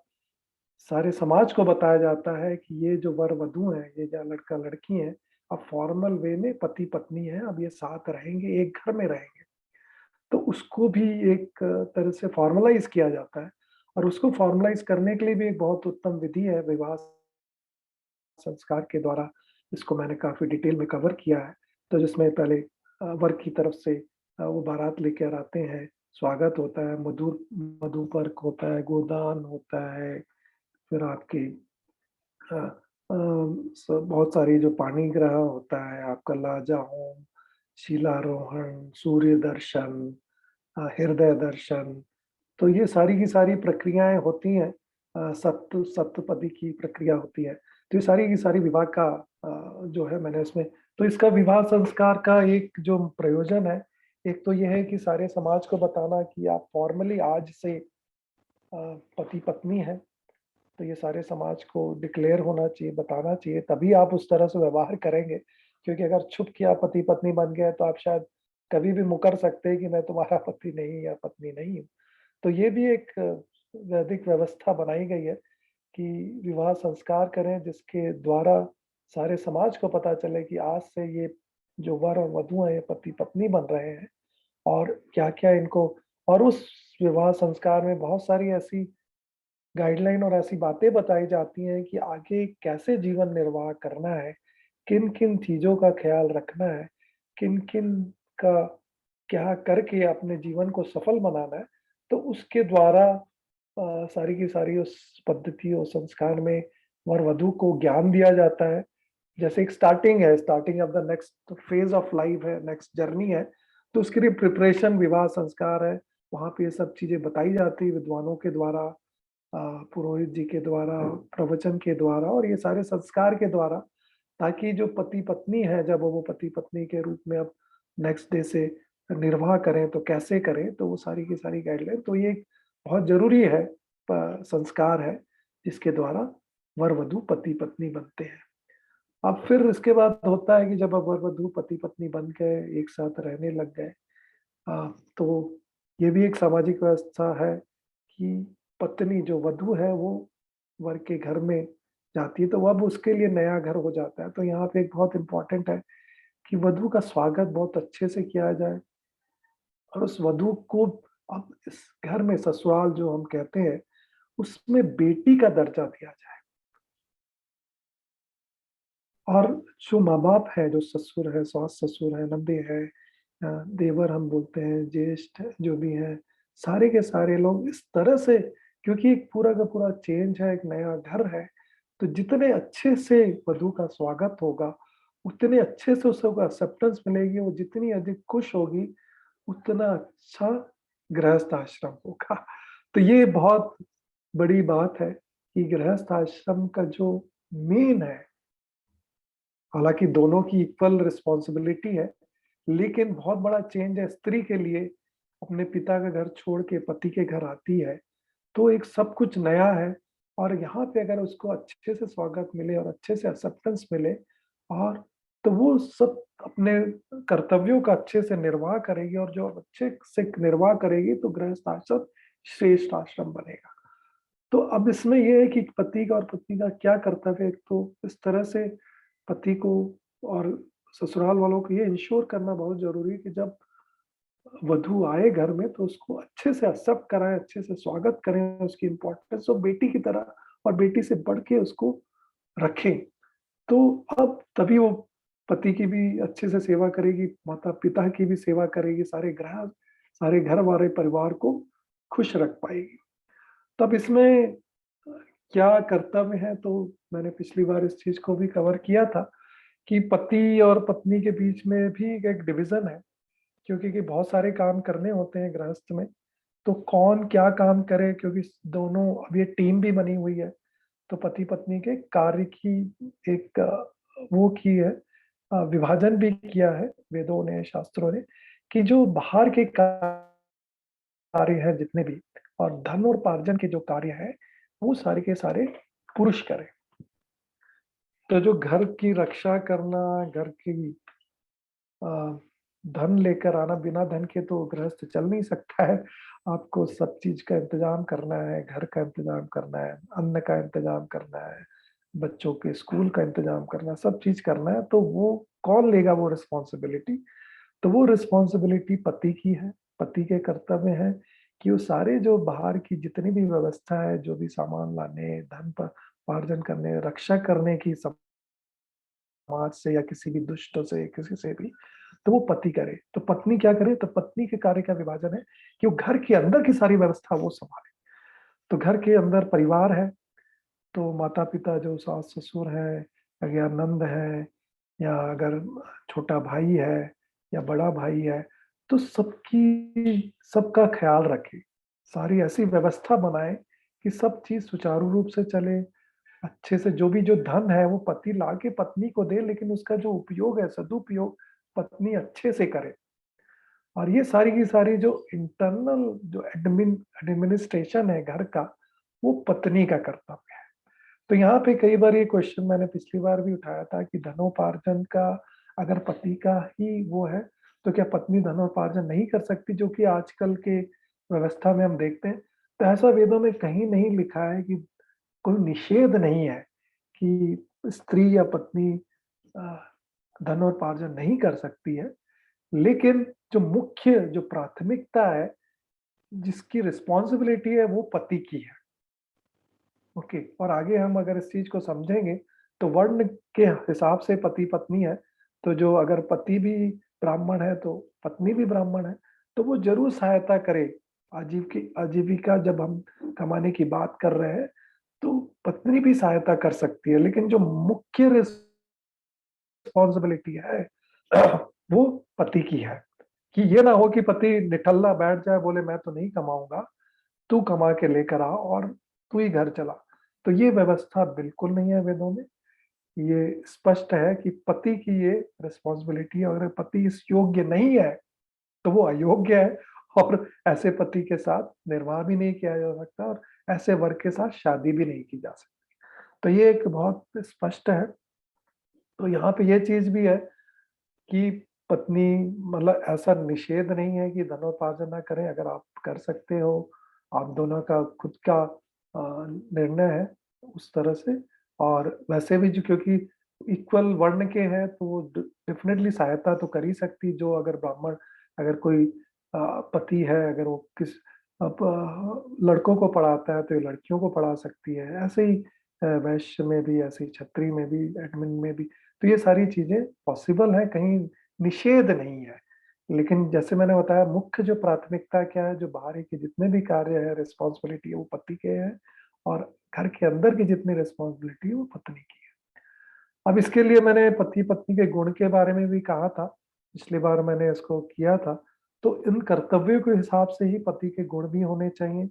सारे समाज को बताया जाता है कि ये जो वर-वधू हैं, ये जो लड़का-लड़की हैं, अब फॉर्मल वे में पति-पत्नी हैं, अब ये साथ रहेंगे, एक घर में रहेंगे। तो उसको भी एक तरह से फॉर्मलाइज़ किया जाता है, और उसको फॉर्मलाइज़ करने के लिए भी एक बहुत उत्तम विधि है, विवाह संस्कार के द्वारा। इसको मैंने काफ़ी डिटेल में कवर किया है। तो जिसमें पहले वर की तरफ से वो बारात लेकर आते हैं, स्वागत होता है, मधुपर्क होता है, गोदान होता है, फिर आपकी अ बहुत सारी जो पानी ग्रह होता है, आपका लाजा होम, शीलारोहण, सूर्य दर्शन, हृदय दर्शन, तो ये सारी की सारी प्रक्रियाएँ होती हैं। सप्तपदी की प्रक्रिया होती है। तो ये सारी की सारी विवाह का जो है, मैंने उसमें, तो इसका विवाह संस्कार का एक जो प्रयोजन है, एक तो ये है कि सारे समाज को बताना कि आप फॉर्मली आज से पति-पत्नी हैं। तो ये सारे समाज को डिक्लेयर होना चाहिए, बताना चाहिए, तभी आप उस तरह से व्यवहार करेंगे। क्योंकि अगर छुप के आप पति-पत्नी बन गए, तो आप शायद कभी भी मुकर सकते हैं कि मैं तुम्हारा पति नहीं या पत्नी नहीं हूँ। तो ये भी एक वैदिक व्यवस्था बनाई गई है कि विवाह संस्कार करें, जिसके द्वारा सारे समाज को पता चले कि आज से ये जो वर और वधू हैं, ये पति-पत्नी बन रहे हैं और क्या-क्या इनको और उस विवाह संस्कार में बहुत सारी ऐसी गाइडलाइन और ऐसी बातें बताई जाती हैं कि आगे कैसे जीवन निर्वाह करना है, किन-किन चीज़ों का ख़्याल रखना है, किन-किन का क्या करके अपने जीवन को सफल बनाना है। तो उसके द्वारा सारी की सारी उस पद्धति और संस्कार में वर-वधू को ज्ञान दिया जाता है। जैसे एक स्टार्टिंग है, starting of the next phase of life है, नेक्स्ट जर्नी है, तो उसके लिए प्रिपरेशन विवाह संस्कार है। वहाँ पे ये सब चीज़ें बताई जाती हैं विद्वानों के द्वारा, अ, पुरोहित जी के द्वारा, प्रवचन के द्वारा और ये सारे संस्कार के द्वारा, ताकि जो पति-पत्नी है, जब वो पति-पत्नी के रूप में अब नेक्स्ट डे से निर्वाह करें, तो कैसे करें? तो वो सारी की सारी गाइडलाइन तो ये एक बहुत ज़रूरी है संस्कार है, जिसके द्वारा वर-वधू पति-पत्नी बनते हैं। अब फिर इसके बाद होता है कि जब अब वर-वधू पति-पत्नी बन के एक साथ रहने लग गए, तो ये भी एक सामाजिक व्यवस्था है कि पत्नी जो वधू है वो वर के घर में जाती है, तो अब उसके लिए नया घर हो जाता है। तो यहाँ पे एक बहुत इम्पोर्टेंट है कि वधू का स्वागत बहुत अच्छे से किया जाए और उस वधू को अब इस घर में ससुराल जो हम कहते हैं, उसमें बेटी का दर्जा दिया जाए। और जो माँ-बाप है, जो ससुर है, सास-ससुर है, ननदे है, देवर हम बोलते हैं, ज्येष्ठ जो भी हैं, सारे के सारे लोग इस तरह से, क्योंकि एक पूरा का पूरा चेंज है, एक नया घर है, तो जितने अच्छे से वधू का स्वागत होगा, उतने अच्छे से उसको एक्सेप्टेंस मिलेगी, वो जितनी अधिक खुश होगी, उतना अच्छा गृहस्थ आश्रम होगा। तो ये बहुत बड़ी बात है कि गृहस्थ आश्रम का जो मेन है, हालाँकि दोनों की इक्वल रिस्पॉन्सिबिलिटी है, लेकिन बहुत बड़ा चेंज है स्त्री के लिए, अपने पिता का घर छोड़ के पति के घर आती है, तो एक सब कुछ नया है और यहाँ पे अगर उसको अच्छे से स्वागत मिले और अच्छे से एक्सेप्टेंस मिले और तो वो सब अपने कर्तव्यों का अच्छे से निर्वाह करेगी और जो अच्छे से निर्वाह करेगी तो गृहस्थ आश्रम श्रेष्ठ आश्रम बनेगा। तो अब इसमें ये है कि पति का और पत्नी का क्या कर्तव्य है, एक तो इस तरह से पति को और ससुराल वालों को ये इंश्योर करना बहुत ज़रूरी है कि जब वधू आए घर में तो उसको अच्छे से एक्सेप्ट कराएँ, अच्छे से स्वागत करें, उसकी इम्पोर्टेंस और बेटी की तरह और बेटी से बढ़ के उसको रखें। तो अब तभी वो पति की भी अच्छे से सेवा करेगी, माता-पिता की भी सेवा करेगी, सारे घर वाले परिवार को खुश रख पाएगी। तब इसमें क्या कर्तव्य है, तो मैंने पिछली बार इस चीज़ को भी कवर किया था कि पति और पत्नी के बीच में भी एक डिवीज़न है, क्योंकि कि बहुत सारे काम करने होते हैं गृहस्थ में, तो कौन क्या काम करे, क्योंकि दोनों अब ये टीम भी बनी हुई है, तो पति-पत्नी के कार्य की एक वो की है, विभाजन भी किया है वेदों ने, शास्त्रों ने, कि जो बाहर के कार्य हैं जितने भी और धन और उपार्जन के जो कार्य हैं, वो सारे के सारे पुरुष करें। तो जो घर की रक्षा करना, घर की अ, धन लेकर आना, बिना धन के तो गृहस्थ चल नहीं सकता है। आपको सब चीज़ का इंतज़ाम करना है, घर का इंतज़ाम करना है, अन्न का इंतज़ाम करना है, बच्चों के स्कूल का इंतज़ाम करना है, सब चीज़ करना है, तो वो कौन लेगा वो रिस्पॉन्सिबिलिटी? तो वो रिस्पॉन्सिबिलिटी पति की है, पति के कर्तव्य है कि वो सारे जो बाहर की जितनी भी व्यवस्था है, जो भी सामान लाने, धन प उपार्जन करने, रक्षा करने की समाज से या किसी भी दुष्ट से, किसी से भी, तो वो पति करे। तो पत्नी क्या करे? तो पत्नी के कार्य का विभाजन है कि वो घर के अंदर की सारी व्यवस्था वो सँभाले। तो घर के अंदर परिवार है, तो माता-पिता जो सास-ससुर हैं, या नंद है या अगर छोटा भाई है या बड़ा भाई है, तो सबका ख़्याल रखें। सारी ऐसी व्यवस्था बनाएँ कि सब चीज़ सुचारू रूप से चले, अच्छे से जो भी जो धन है वो पति लाके पत्नी को दे, लेकिन उसका जो उपयोग है, सदुपयोग पत्नी अच्छे से करे। और ये सारी की सारी जो इंटरनल जो एडमिनिस्ट्रेशन है घर का, वो पत्नी का कर्तव्य है। तो यहाँ पे कई बार ये क्वेश्चन मैंने पिछली बार भी उठाया था कि धनोपार्जन का अगर पति का ही वो है, तो क्या पत्नी धनोपार्जन नहीं कर सकती? जो कि आजकल के व्यवस्था में हम देखते हैं। तो ऐसा वेदों में कहीं नहीं लिखा है कि कोई निषेध नहीं है कि स्त्री या पत्नी अ, धनोपार्जन नहीं कर सकती है, लेकिन जो मुख्य जो प्राथमिकता है, जिसकी रिस्पॉन्सिबिलिटी है वो पति की है। ओके, और आगे हम अगर इस चीज़ को समझेंगे, तो वर्ण के हिसाब से पति-पत्नी है, तो जो अगर पति भी ब्राह्मण है, तो पत्नी भी ब्राह्मण है, तो वो ज़रूर सहायता करे। आजीविका जब हम कमाने की बात कर रहे हैं, तो पत्नी भी सहायता कर सकती है, लेकिन जो मुख्य रिस्पॉन्सिबिलिटी है, वो पति की है। कि ये ना हो कि पति निठल्ला बैठ जाए, बोले मैं तो नहीं कमाऊँगा, तू कमा के लेकर आ और तू ही घर चला। तो ये व्यवस्था बिल्कुल नहीं है वेदों में। ये स्पष्ट है कि पति की ये रिस्पॉन्सिबिलिटी है, अगर पति इस योग्य नहीं है, तो वो अयोग्य है और ऐसे पति के साथ निर्वाह भी नहीं किया जा सकता और ऐसे वर के साथ शादी भी नहीं की जा सकती। तो ये एक बहुत स्पष्ट है। तो यहाँ पे ये चीज़ भी है कि पत्नी मतलब ऐसा निषेध नहीं है कि धनोपार्जन ना करें, अगर आप कर सकते हो, आप दोनों का खुद का निर्णय है उस तरह से। और वैसे भी जो क्योंकि इक्वल वर्ण के हैं, तो वो डेफ़िनेटली सहायता तो कर ही सकती, जो अगर ब्राह्मण अगर कोई पति है, अगर वो किस लड़कों को पढ़ाता है, तो ये लड़कियों को पढ़ा सकती है। ऐसे ही वैश्य में भी, ऐसे ही क्षत्रिय में भी, एडमिन में भी। तो ये सारी चीज़ें पॉसिबल है, कहीं निषेध नहीं है। लेकिन जैसे मैंने बताया, मुख्य जो प्राथमिकता क्या है, जो बाहरी के जितने भी कार्य है, रिस्पॉन्सिबिलिटी है, वो पति के हैं और घर के अंदर की जितनी रिस्पॉन्सिबिलिटी है, वो पत्नी की है। अब इसके लिए मैंने पति-पत्नी के गुण के बारे में भी कहा था, पिछली बार मैंने इसको किया था। तो इन कर्तव्यों के हिसाब से ही पति के गुण भी होने चाहिए।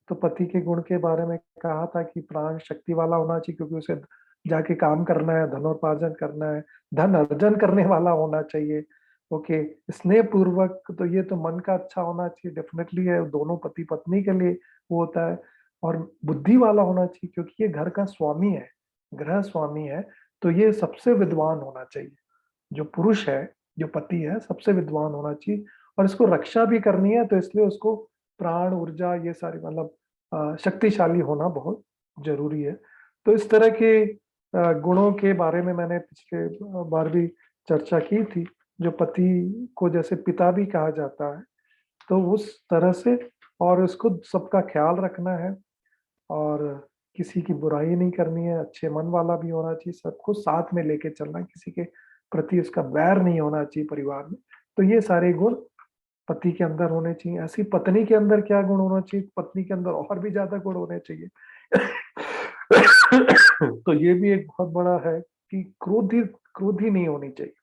तो पति के गुण के बारे में कहा था कि प्राण शक्ति वाला होना चाहिए, क्योंकि उसे जाके काम करना है, धनोपार्जन करना है, धन अर्जन करने वाला होना चाहिए। ओके, स्नेहपूर्वक, तो ये तो मन का अच्छा होना चाहिए, डेफ़िनेटली है, दोनों पति-पत्नी के लिए वो होता है। और बुद्धि वाला होना चाहिए, क्योंकि ये घर का स्वामी है, गृह स्वामी है, तो ये सबसे विद्वान होना चाहिए। जो पुरुष है, जो पति है, सबसे विद्वान होना चाहिए और इसको रक्षा भी करनी है, तो इसलिए उसको प्राण, ऊर्जा ये सारी मतलब शक्तिशाली होना बहुत ज़रूरी है। तो इस तरह के गुणों के बारे में मैंने पिछले बार भी चर्चा की थी, जो पति को जैसे पिता भी कहा जाता है, तो उस तरह से। और उसको सबका ख़्याल रखना है और किसी की बुराई नहीं करनी है, अच्छे मन वाला भी होना चाहिए, सबको साथ में लेके चलना है, किसी के प्रति उसका वैर नहीं होना चाहिए परिवार में। तो ये सारे गुण पति के अंदर होने चाहिए। ऐसी पत्नी के अंदर क्या गुण होना चाहिए? पत्नी के अंदर और भी ज़्यादा गुण होने चाहिए। तो ये भी एक बहुत बड़ा है कि क्रोधी नहीं होनी चाहिए।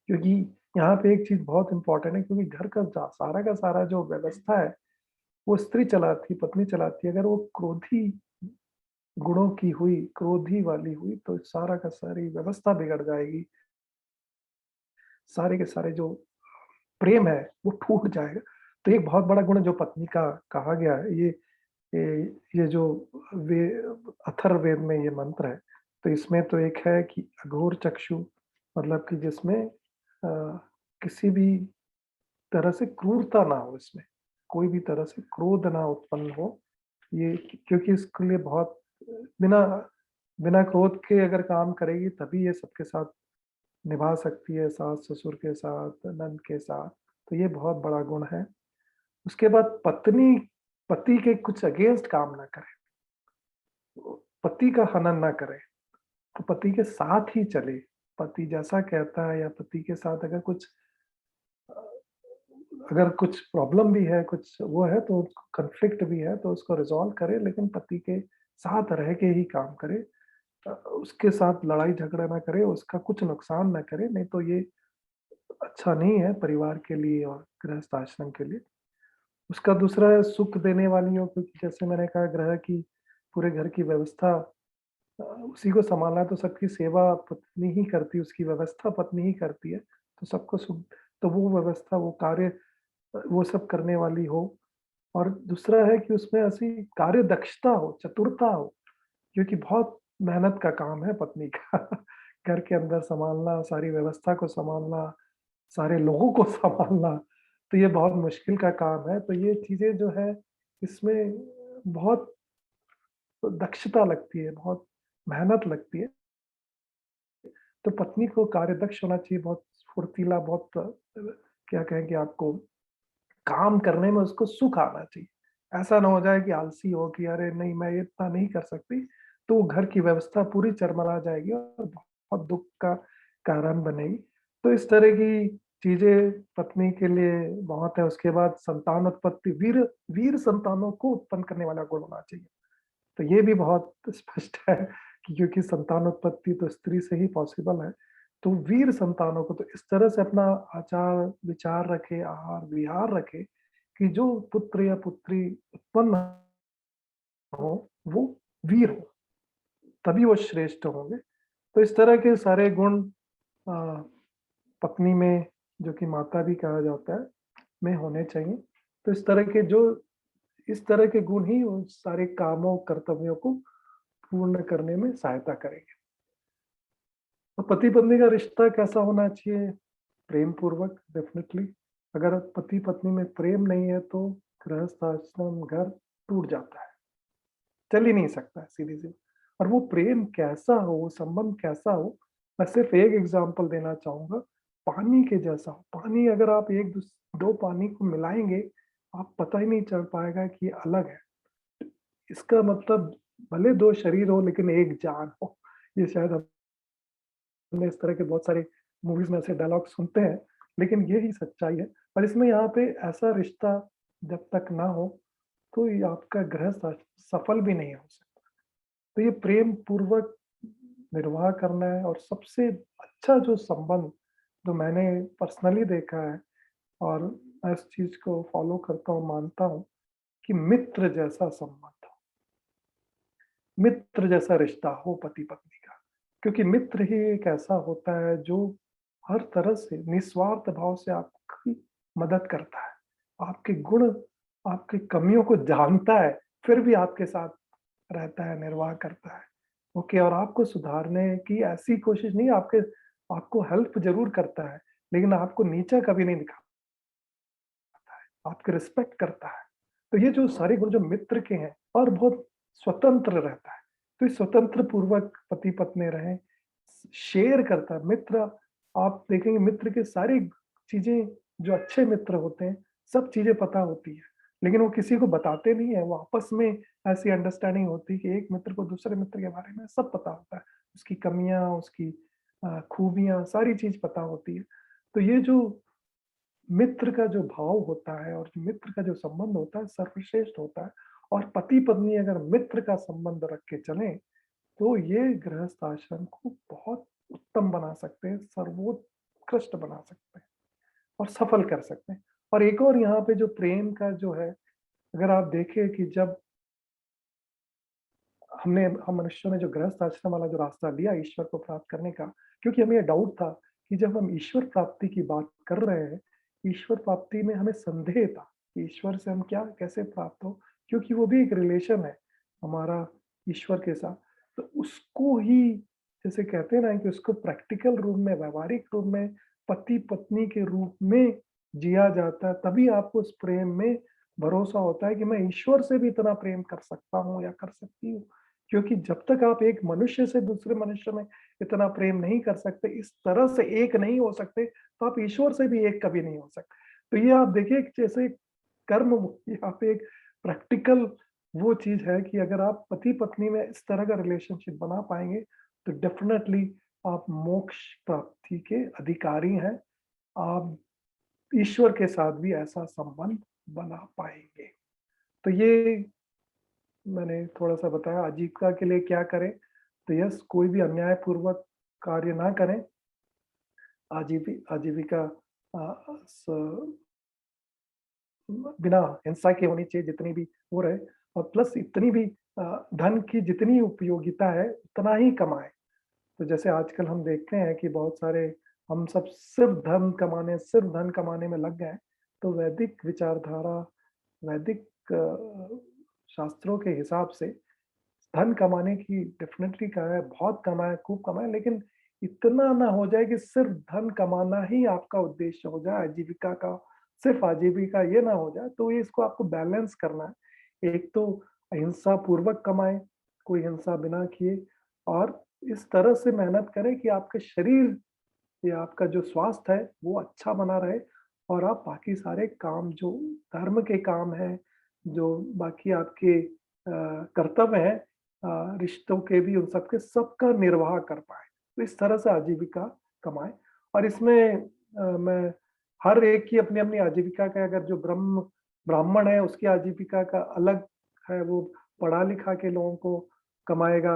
क्योंकि यहाँ पे एक चीज़ बहुत इम्पोर्टेंट है, क्योंकि घर का सारा जो व्यवस्था है, वो स्त्री चलाती है, पत्नी चलाती है। अगर वो क्रोधी गुणों की हुई, क्रोधी वाली हुई, तो सारा का सारी व्यवस्था बिगड़ जाएगी। सारे के सारे जो प्रेम है, वो टूट जाएगा। तो एक बहुत बड़ा गुण जो पत्नी का कहा गया है, ये जो वे अथर्ववेद में ये मंत्र है, तो इसमें तो एक है कि अघोर चक्षु, मतलब कि जिसमें किसी भी तरह से क्रूरता ना हो इसमें, कोई भी तरह से क्रोध ना उत्पन्न हो। ये क्योंकि इसके लिए बहुत बिना बिना क्रोध के अगर काम करेगी, तभी ये सबके साथ निभा सकती है, सास-ससुर के साथ, ननद के साथ, तो ये बहुत बड़ा गुण है। उसके बाद पत्नी पति के कुछ अगेंस्ट काम ना करे, पति का हनन ना करे, तो पति के साथ ही चले। पति जैसा कहता है, या पति के साथ अगर कुछ प्रॉब्लम भी है, कुछ वो है, तो कॉन्फ्लिक्ट भी है, तो उसको रिज़ॉल्व करे, लेकिन पति के साथ रह के ही काम करे। उसके साथ लड़ाई झगड़ा ना करे, उसका कुछ नुकसान ना करे, नहीं तो ये अच्छा नहीं है परिवार के लिए और गृहस्थ आश्रम के लिए। उसका दूसरा है सुख देने वाली हो, क्योंकि जैसे मैंने कहा, गृह की पूरे घर की व्यवस्था उसी को सँभालना है, तो सबकी सेवा पत्नी ही करती है, उसकी व्यवस्था पत्नी ही करती है। तो सबको सुख, तो वो व्यवस्था, वो कार्य वो सब करने वाली हो। और दूसरा है कि उसमें ऐसी कार्य दक्षता हो, चतुरता हो, क्योंकि बहुत मेहनत का काम है पत्नी का। घर के अंदर सँभालना, सारी व्यवस्था को सँभालना, सारे लोगों को सँभालना, तो ये बहुत मुश्किल का काम है। तो ये चीज़ें जो है, इसमें बहुत दक्षता लगती है, बहुत मेहनत लगती है। तो पत्नी को कार्यदक्ष होना चाहिए, बहुत फुर्तीला, बहुत क्या कहें कि आपको काम करने में उसको सुख आना चाहिए। ऐसा ना हो जाए कि आलसी हो कि अरे नहीं मैं ये इतना नहीं कर सकती, तो वो घर की व्यवस्था पूरी चरमरा जाएगी और बहुत दुःख का कारण बनेगी। तो इस तरह की चीज़ें पत्नी के लिए बहुत है। उसके बाद संतान उत्पत्ति, वीर वीर संतानों को उत्पन्न करने वाला गुण होना चाहिए। तो ये भी बहुत स्पष्ट है कि क्योंकि संतानोत्पत्ति तो स्त्री से ही पॉसिबल है। तो वीर संतानों को तो इस तरह से अपना आचार-विचार रखे, आहार-विहार रखे कि जो पुत्र या पुत्री उत्पन्न हो, वो वीर हो, तभी वो श्रेष्ठ होंगे। तो इस तरह के सारे गुण अ, पत्नी में, जो कि माता भी कहा जाता है, में होने चाहिए। तो इस तरह के गुण ही उन सारे कामों, कर्तव्यों को पूर्ण करने में सहायता करेंगे। तो पति-पत्नी का रिश्ता कैसा होना चाहिए? प्रेम पूर्वक डेफ़िनेटली। अगर पति-पत्नी में प्रेम नहीं है तो गृहस्थ आश्रम, घर टूट जाता है, चल ही नहीं सकता है सीधी-सी। और वो प्रेम कैसा हो, वो संबंध कैसा हो, मैं सिर्फ़ एक एग्ज़ाम्पल देना चाहूँगा, पानी के जैसा हो। पानी अगर आप 2 पानी को मिलाएँगे, आप पता ही नहीं चल पाएगा कि ये अलग है। इसका मतलब भले 2 शरीर हो लेकिन एक जान हो। ये शायद हमने इस तरह के बहुत सारे मूवीज़ में ऐसे डायलॉग सुनते हैं, लेकिन ये ही सच्चाई है। और इसमें यहाँ पे ऐसा रिश्ता जब तक ना हो, तो ये आपका गृहस्थ सफल भी नहीं हो सकता। तो ये प्रेम पूर्वक निर्वाह करना है। और सबसे अच्छा जो संबंध जो मैंने पर्सनली देखा है और मैं इस चीज़ को फ़ॉलो करता हूँ, मानता हूँ कि मित्र जैसा संबंध हो, मित्र जैसा रिश्ता हो पति-पत्नी का। क्योंकि मित्र ही एक ऐसा होता है जो हर तरह से निस्वार्थ भाव से आपकी मदद करता है। आपके गुण, आपकी कमियों को जानता है, फिर भी आपके साथ रहता है, निर्वाह करता है। ओके, और आपको सुधारने की ऐसी कोशिश नहीं, आपको हेल्प ज़रूर करता है, लेकिन आपको नीचा कभी नहीं दिखाता है, आपकी रिस्पेक्ट करता है। तो ये जो सारे गुण जो मित्र के हैं और बहुत स्वतंत्र रहता है, तो इस स्वतंत्र पूर्वक पति-पत्नी रहें, शेयर करता है मित्र। आप देखेंगे मित्र की सारी चीज़ें, जो अच्छे मित्र होते हैं, सब चीज़ें पता होती है, लेकिन वो किसी को बताते नहीं है। वो आपस में ऐसी अंडरस्टैंडिंग होती है कि एक मित्र को दूसरे मित्र के बारे में सब पता होता है, उसकी कमियाँ, उसकी खूबियाँ, सारी चीज़ पता होती है। तो ये जो मित्र का जो भाव होता है और जो मित्र का जो संबंध होता है, सर्वश्रेष्ठ होता है। और पति-पत्नी अगर मित्र का संबंध रख के चलें, तो ये गृहस्थ आश्रम को बहुत उत्तम बना सकते हैं, सर्वोत्कृष्ट बना सकते हैं और सफल कर सकते हैं। और एक और यहाँ पे जो प्रेम का जो है, अगर आप देखें कि जब हम मनुष्यों ने जो गृहस्थ आश्रम वाला जो रास्ता लिया ईश्वर को प्राप्त करने का, क्योंकि हमें ये डाउट था कि जब हम ईश्वर प्राप्ति की बात कर रहे हैं, ईश्वर प्राप्ति में हमें संदेह था कि ईश्वर से हम क्या कैसे प्राप्त हो? क्योंकि वो भी एक रिलेशन है हमारा ईश्वर के साथ। तो उसको ही, जैसे कहते हैं ना, कि उसको प्रैक्टिकल रूप में, व्यावहारिक रूप में, पति-पत्नी के रूप में जिया जाता है, तभी आपको उस प्रेम में भरोसा होता है कि मैं ईश्वर से भी इतना प्रेम कर सकता हूँ या कर सकती हूँ। क्योंकि जब तक आप एक मनुष्य से दूसरे मनुष्य में इतना प्रेम नहीं कर सकते, इस तरह से एक नहीं हो सकते, तो आप ईश्वर से भी एक कभी नहीं हो सकते। तो ये आप देखिए कि जैसे कर्म, यहाँ पे एक प्रैक्टिकल वो चीज़ है कि अगर आप पति-पत्नी में इस तरह का रिलेशनशिप बना पाएँगे, तो डेफ़िनेटली आप मोक्ष प्राप्ति के अधिकारी हैं। आप ईश्वर के साथ भी ऐसा संबंध बना पाएँगे। तो ये मैंने थोड़ा-सा बताया। आजीविका के लिए क्या करें? तो यस, कोई भी अन्यायपूर्वक कार्य ना करें। आजीविका स बिना हिंसा के होनी चाहिए, जितनी भी हो रहे। और प्लस इतनी भी धन की जितनी उपयोगिता है, उतना ही कमाएँ। तो जैसे आजकल हम देखते हैं कि बहुत सारे, हम सब सिर्फ़ धन कमाने में लग गए हैं। तो वैदिक विचारधारा, वैदिक शास्त्रों के हिसाब से धन कमाने की डेफ़िनेटली कहा है, बहुत कमाएँ, खूब कमाएँ, लेकिन इतना ना हो जाए कि सिर्फ़ धन कमाना ही आपका उद्देश्य हो जाए, आजीविका का सिर्फ़ आजीविका ये ना हो जाए। तो ये इसको आपको बैलेंस करना है। एक तो अहिंसा पूर्वक कमाएँ, कोई हिंसा बिना किए, और इस तरह से मेहनत करें कि आपके शरीर या आपका जो स्वास्थ्य है वो अच्छा बना रहे और आप बाकी सारे काम जो धर्म के काम हैं, जो बाकी आपके कर्तव्य हैं, रिश्तों के भी उन सबके सबका निर्वाह कर पाएँ। तो इस तरह से आजीविका कमाएँ और इसमें मैं हर एक की अपनी-अपनी आजीविका का अगर जो ब्राह्मण है उसकी आजीविका का अलग है, वो पढ़ा-लिखा के लोगों को कमाएगा।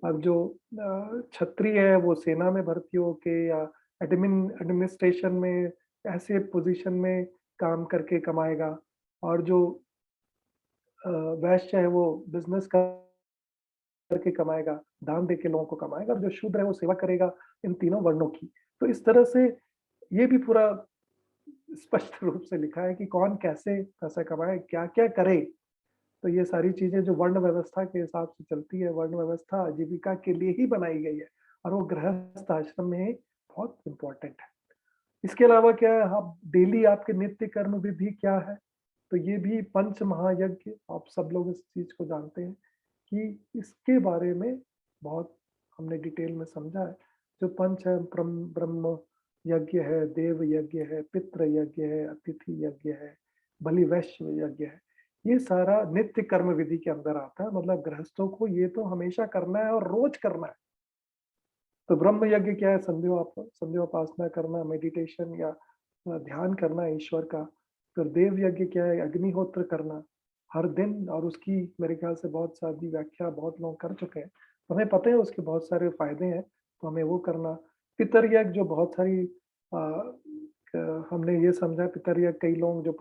अब जो क्षत्रिय है वो सेना में भर्ती होके या एडमिनिस्ट्रेशन में ऐसे पोजीशन में काम करके कमाएगा और जो वैश्य है वो बिज़नेस करके कमाएगा, दान देके लोगों को कमाएगा और जो शूद्र है वो सेवा करेगा इन तीनों वर्णों की। तो इस तरह से ये भी पूरा स्पष्ट रूप से लिखा है कि कौन कैसे पैसा कमाए, क्या-क्या करे। तो ये सारी चीज़ें जो वर्ण व्यवस्था के हिसाब से चलती है, वर्ण व्यवस्था आजीविका के लिए ही बनाई गई है और वो गृहस्थ आश्रम में बहुत इम्पोर्टेंट है। इसके अलावा क्या है, आप डेली आपके नित्य कर्म विधि क्या है? तो ये भी पंच महायज्ञ आप सब लोग इस चीज़ को जानते हैं कि इसके बारे में बहुत हमने डिटेल में समझा है। जो पंच है ब्रह्म यज्ञ है, देव यज्ञ है, पितृ यज्ञ है, अतिथि यज्ञ है, बलि वैश्य यज्ञ है। ये सारा नित्य कर्म विधि के अंदर आता है मतलब गृहस्थों को ये तो हमेशा करना है और रोज करना है। तो ब्रह्म यज्ञ क्या है? संध्योपासना करना, मेडिटेशन या ध्यान करना ईश्वर का। फिर देव यज्ञ क्या है? अग्निहोत्र करना हर दिन और उसकी मेरे ख्याल से बहुत सारी व्याख्या बहुत लोग कर चुके हैं। तो हमें पता है उसके बहुत सारे फ़ायदे हैं, तो हमें वो करना। पितृ यज्ञ जो बहुत सारी हमने ये समझा पितृ यज्ञ कई लोग जो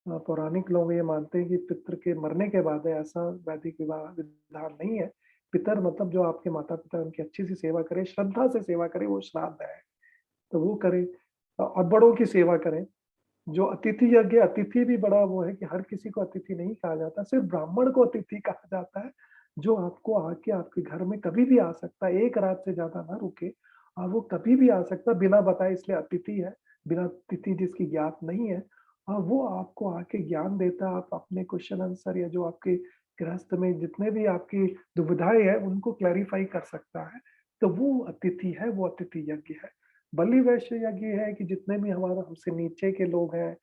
पौराणिक लोग ये मानते हैं कि पितृ के मरने के बाद है, ऐसा वैदिक विवाह विधान नहीं है। पितर मतलब जो आपके माता-पिता उनकी अच्छी-सी सेवा करें, श्रद्धा से सेवा करें, वो श्राद्ध है। तो वो करें और बड़ों की सेवा करें। जो अतिथि यज्ञ है, अतिथि भी बड़ा वो है कि हर किसी को अतिथि नहीं कहा जाता, सिर्फ़ ब्राह्मण को अतिथि कहा जाता है, जो आपको आके आपके घर में कभी भी आ सकता है, 1 रात से ज़्यादा ना रुके और वो कभी भी आ सकता है बिना बताए इसलिए अतिथि है, बिना तिथि जिसकी ज्ञात नहीं है। वो आपको आके ज्ञान देता है, आप अपने क्वेश्चन आंसर या जो आपके गृहस्थ में जितने भी आपकी दुविधाएँ हैं, उनको क्लैरिफ़ाई कर सकता है। तो वो अतिथि है, वो अतिथि यज्ञ है। बलि वैश्य यज्ञ ये है कि जितने भी हमारा हमसे नीचे के लोग हैं,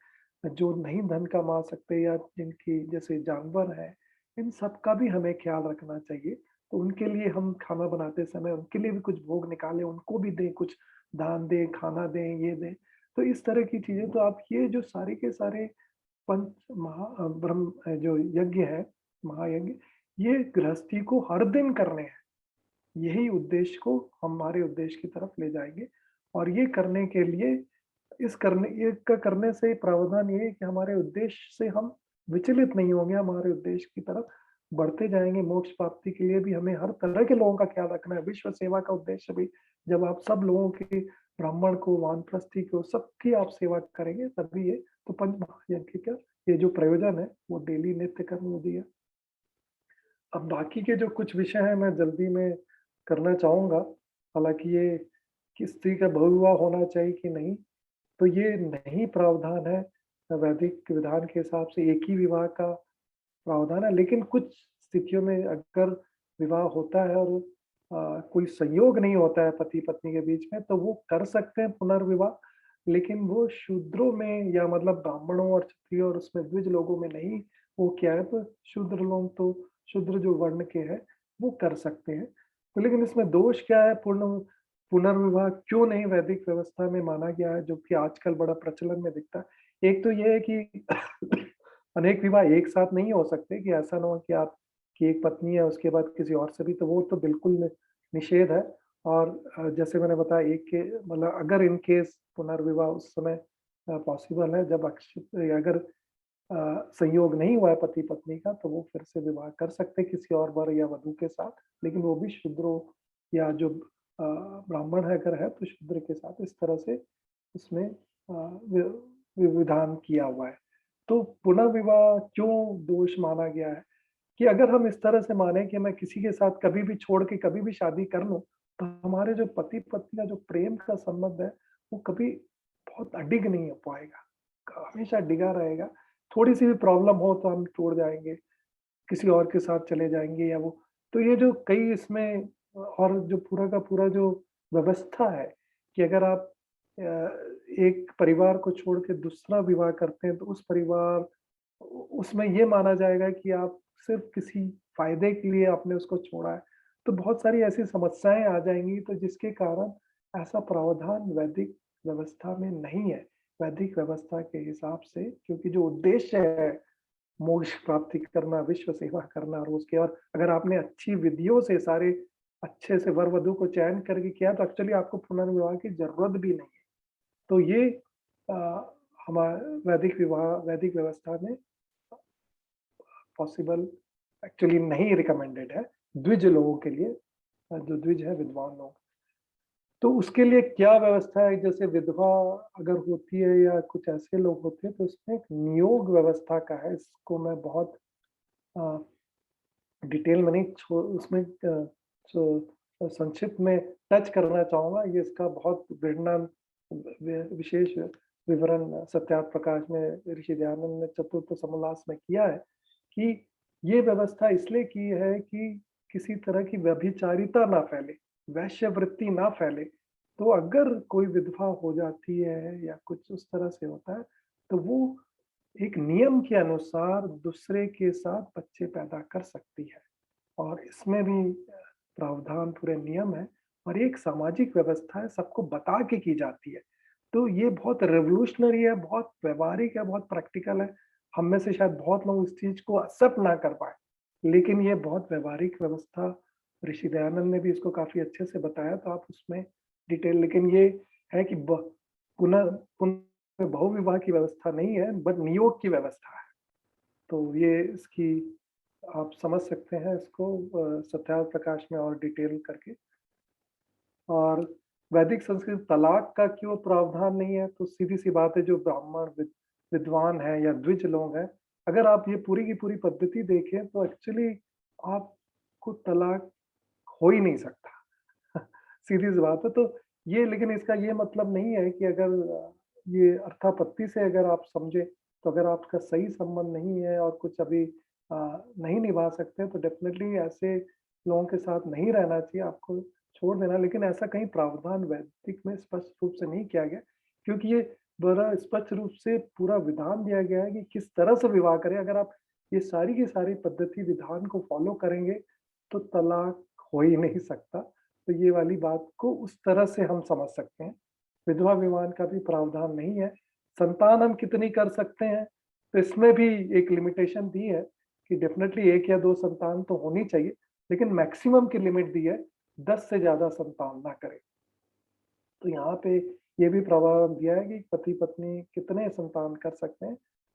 जो नहीं धन कमा सकते या जिनकी जैसे जानवर हैं, इन सब का भी हमें ख़्याल रखना चाहिए। तो उनके लिए हम खाना बनाते समय उनके लिए भी कुछ भोग निकालें, उनको भी दें, कुछ दान दें, खाना दें, ये दें। तो इस तरह की चीज़ें तो आप ये जो सारे के सारे जो यज्ञ है, महायज्ञ, ये गृहस्थी को हर दिन करने हैं। यही उद्देश्य को हमारे उद्देश्य की तरफ ले जाएँगे और ये करने के लिए ये का करने से प्रावधान ये है कि हमारे उद्देश्य से हम विचलित नहीं होंगे, हमारे उद्देश्य की तरफ बढ़ते जाएँगे। मोक्ष प्राप्ति के लिए भी हमें हर तरह के लोगों का ख्याल रखना है। विश्व सेवा का उद्देश्य भी जब आप सब लोगों की ब्राह्मण को, वानप्रस्थी को, सबकी आप सेवा करेंगे तभी ये तो पंच महायज्ञ का ये जो प्रयोजन है, वो डेली नित्य कर्म विधि है। अब बाकी के जो कुछ विषय हैं मैं जल्दी में करना चाहूँगा। हालाँकि ये कि स्त्री का बहुविवाह होना चाहिए कि नहीं, तो ये नहीं प्रावधान है। वैदिक विधान के हिसाब से एक ही विवाह का प्रावधान है, लेकिन कुछ स्थितियों में अगर विवाह होता है और कोई संयोग नहीं होता है पति-पत्नी के बीच में, तो वो कर सकते हैं पुनर्विवाह, लेकिन वो शूद्रों में या मतलब ब्राह्मणों और क्षत्रियों और उसमें द्विज लोगों में नहीं, वो क्या है तो शूद्र लोग तो शूद्र जो वर्ण के हैं, वो कर सकते हैं। तो लेकिन इसमें दोष क्या है पुनर्विवाह क्यों नहीं वैदिक व्यवस्था में माना गया है, जो कि आजकल बड़ा प्रचलन में दिखता है। एक तो ये है कि अनेक विवाह एक साथ नहीं हो सकते कि ऐसा ना हो कि आपकी एक पत्नी है, उसके बाद किसी और से भी तो वो तो बिल्कुल निषेध है और जैसे मैंने बताया एक के मतलब अगर इन केस पुनर्विवाह उस समय पॉसिबल है जब अगर संयोग नहीं हुआ है पति-पत्नी का तो वो फिर से विवाह कर सकते हैं किसी और वर या वधू के साथ, लेकिन वो भी शूद्रों या जो ब्राह्मण है अगर है तो शूद्र के साथ इस तरह से उसमें विधान किया हुआ है। तो पुनर्विवाह क्यों दोष माना गया है कि अगर हम इस तरह से माने कि मैं किसी के साथ कभी भी छोड़ के कभी भी शादी कर लूँ, तो हमारे जो पति-पत्नी का जो प्रेम का संबंध है, वो कभी बहुत अडिग नहीं हो पाएगा, हमेशा डिगा रहेगा। थोड़ी-सी भी प्रॉब्लम हो तो हम टूट जाएँगे, किसी और के साथ चले जाएँगे या वो तो ये जो कई इसमें और जो पूरा का पूरा जो व्यवस्था है कि अगर आप एक परिवार को छोड़ के दूसरा विवाह करते हैं तो उस परिवार उसमें ये माना जाएगा कि आप सिर्फ़ किसी फ़ायदे के लिए आपने उसको छोड़ा है। तो बहुत सारी ऐसी समस्याएँ आ जाएँगी तो जिसके कारण ऐसा प्रावधान वैदिक व्यवस्था में नहीं है। वैदिक व्यवस्था के हिसाब से क्योंकि जो उद्देश्य है मोक्ष प्राप्ति करना, विश्व सेवा करना और उसके और अगर आपने अच्छी विधियों से सारे अच्छे से वर-वधू को चयन करके किया तो एक्चुअली आपको पुनर्विवाह की ज़रूरत भी नहीं है। तो ये अ, हमा वैदिक व्यवस्था में पॉसिबल एक्चुअली नहीं रिकमेंडेड है, द्विज लोगों के लिए जो द्विज है विद्वान लोग। तो उसके लिए क्या व्यवस्था है जैसे विधवा अगर होती है या कुछ ऐसे लोग होते हैं तो उसमें एक नियोग व्यवस्था का है, इसको मैं बहुत अ, डिटेल में नहीं उसमें संक्षिप्त में टच करना चाहूँगा। ये इसका बहुत वर्णन विशेष विवरण सत्यार्थ प्रकाश में ऋषि दयानंद ने चतुर्थ समोल्लास में किया है कि ये व्यवस्था इसलिए की है कि किसी तरह की व्यभिचारिता ना फैले, वैश्यवृत्ति ना फैले। तो अगर कोई विधवा हो जाती है या कुछ उस तरह से होता है, तो वो एक नियम के अनुसार दूसरे के साथ बच्चे पैदा कर सकती है। और इसमें भी प्रावधान पूरे नियम है और एक सामाजिक व्यवस्था है, सबको बता के की जाती है। तो ये बहुत रिवॉल्यूशनरी है, बहुत व्यावहारिक है, बहुत प्रैक्टिकल है। हम में से शायद बहुत लोग इस चीज़ को एक्सेप्ट ना कर पाएँ, लेकिन ये बहुत व्यावहारिक व्यवस्था ऋषि दयानंद ने भी इसको काफ़ी अच्छे से बताया, तो आप उसमें डिटेल लेकिन ये है कि ब पुनः पुनः बहुविवाह की व्यवस्था नहीं है, बट नियोग की व्यवस्था है। तो ये इसकी आप समझ सकते हैं इसको सत्यार्थ प्रकाश में और डिटेल करके। और वैदिक संस्कृत तलाक का क्यों प्रावधान नहीं है, तो सीधी-सी बात है जो ब्राह्मण विद्वान हैं या द्विज लोग हैं, अगर आप ये पूरी की पूरी पद्धति देखें तो एक्चुअली आपको तलाक हो ही नहीं सकता। सीधी-सी बात है तो ये लेकिन इसका ये मतलब नहीं है कि अगर ये अर्थापत्ति से अगर आप समझें, तो अगर आपका सही संबंध नहीं है और कुछ अभी नहीं निभा सकते तो डेफ़िनेटली ऐसे लोगों के साथ नहीं रहना चाहिए, आपको छोड़ देना। लेकिन ऐसा कहीं प्रावधान वैदिक में स्पष्ट रूप से नहीं किया गया, क्योंकि ये बड़ा स्पष्ट रूप से पूरा विधान दिया गया है कि किस तरह से विवाह करें। अगर आप ये सारी की सारी पद्धति विधान को फ़ॉलो करेंगे, तो तलाक हो ही नहीं सकता। तो ये वाली बात को उस तरह से हम समझ सकते हैं। विधवा विवाह का भी प्रावधान नहीं है। संतान हम कितनी कर सकते हैं, तो इसमें भी एक लिमिटेशन दी है कि डेफ़िनेटली 1 या 2 संतान तो होनी चाहिए, लेकिन मैक्सिमम की लिमिट दी है, 10 से ज़्यादा संतान ना करें। तो यहाँ पे ये भी प्रावधान दिया है कि पति-पत्नी कितने संतान कर सकते हैं,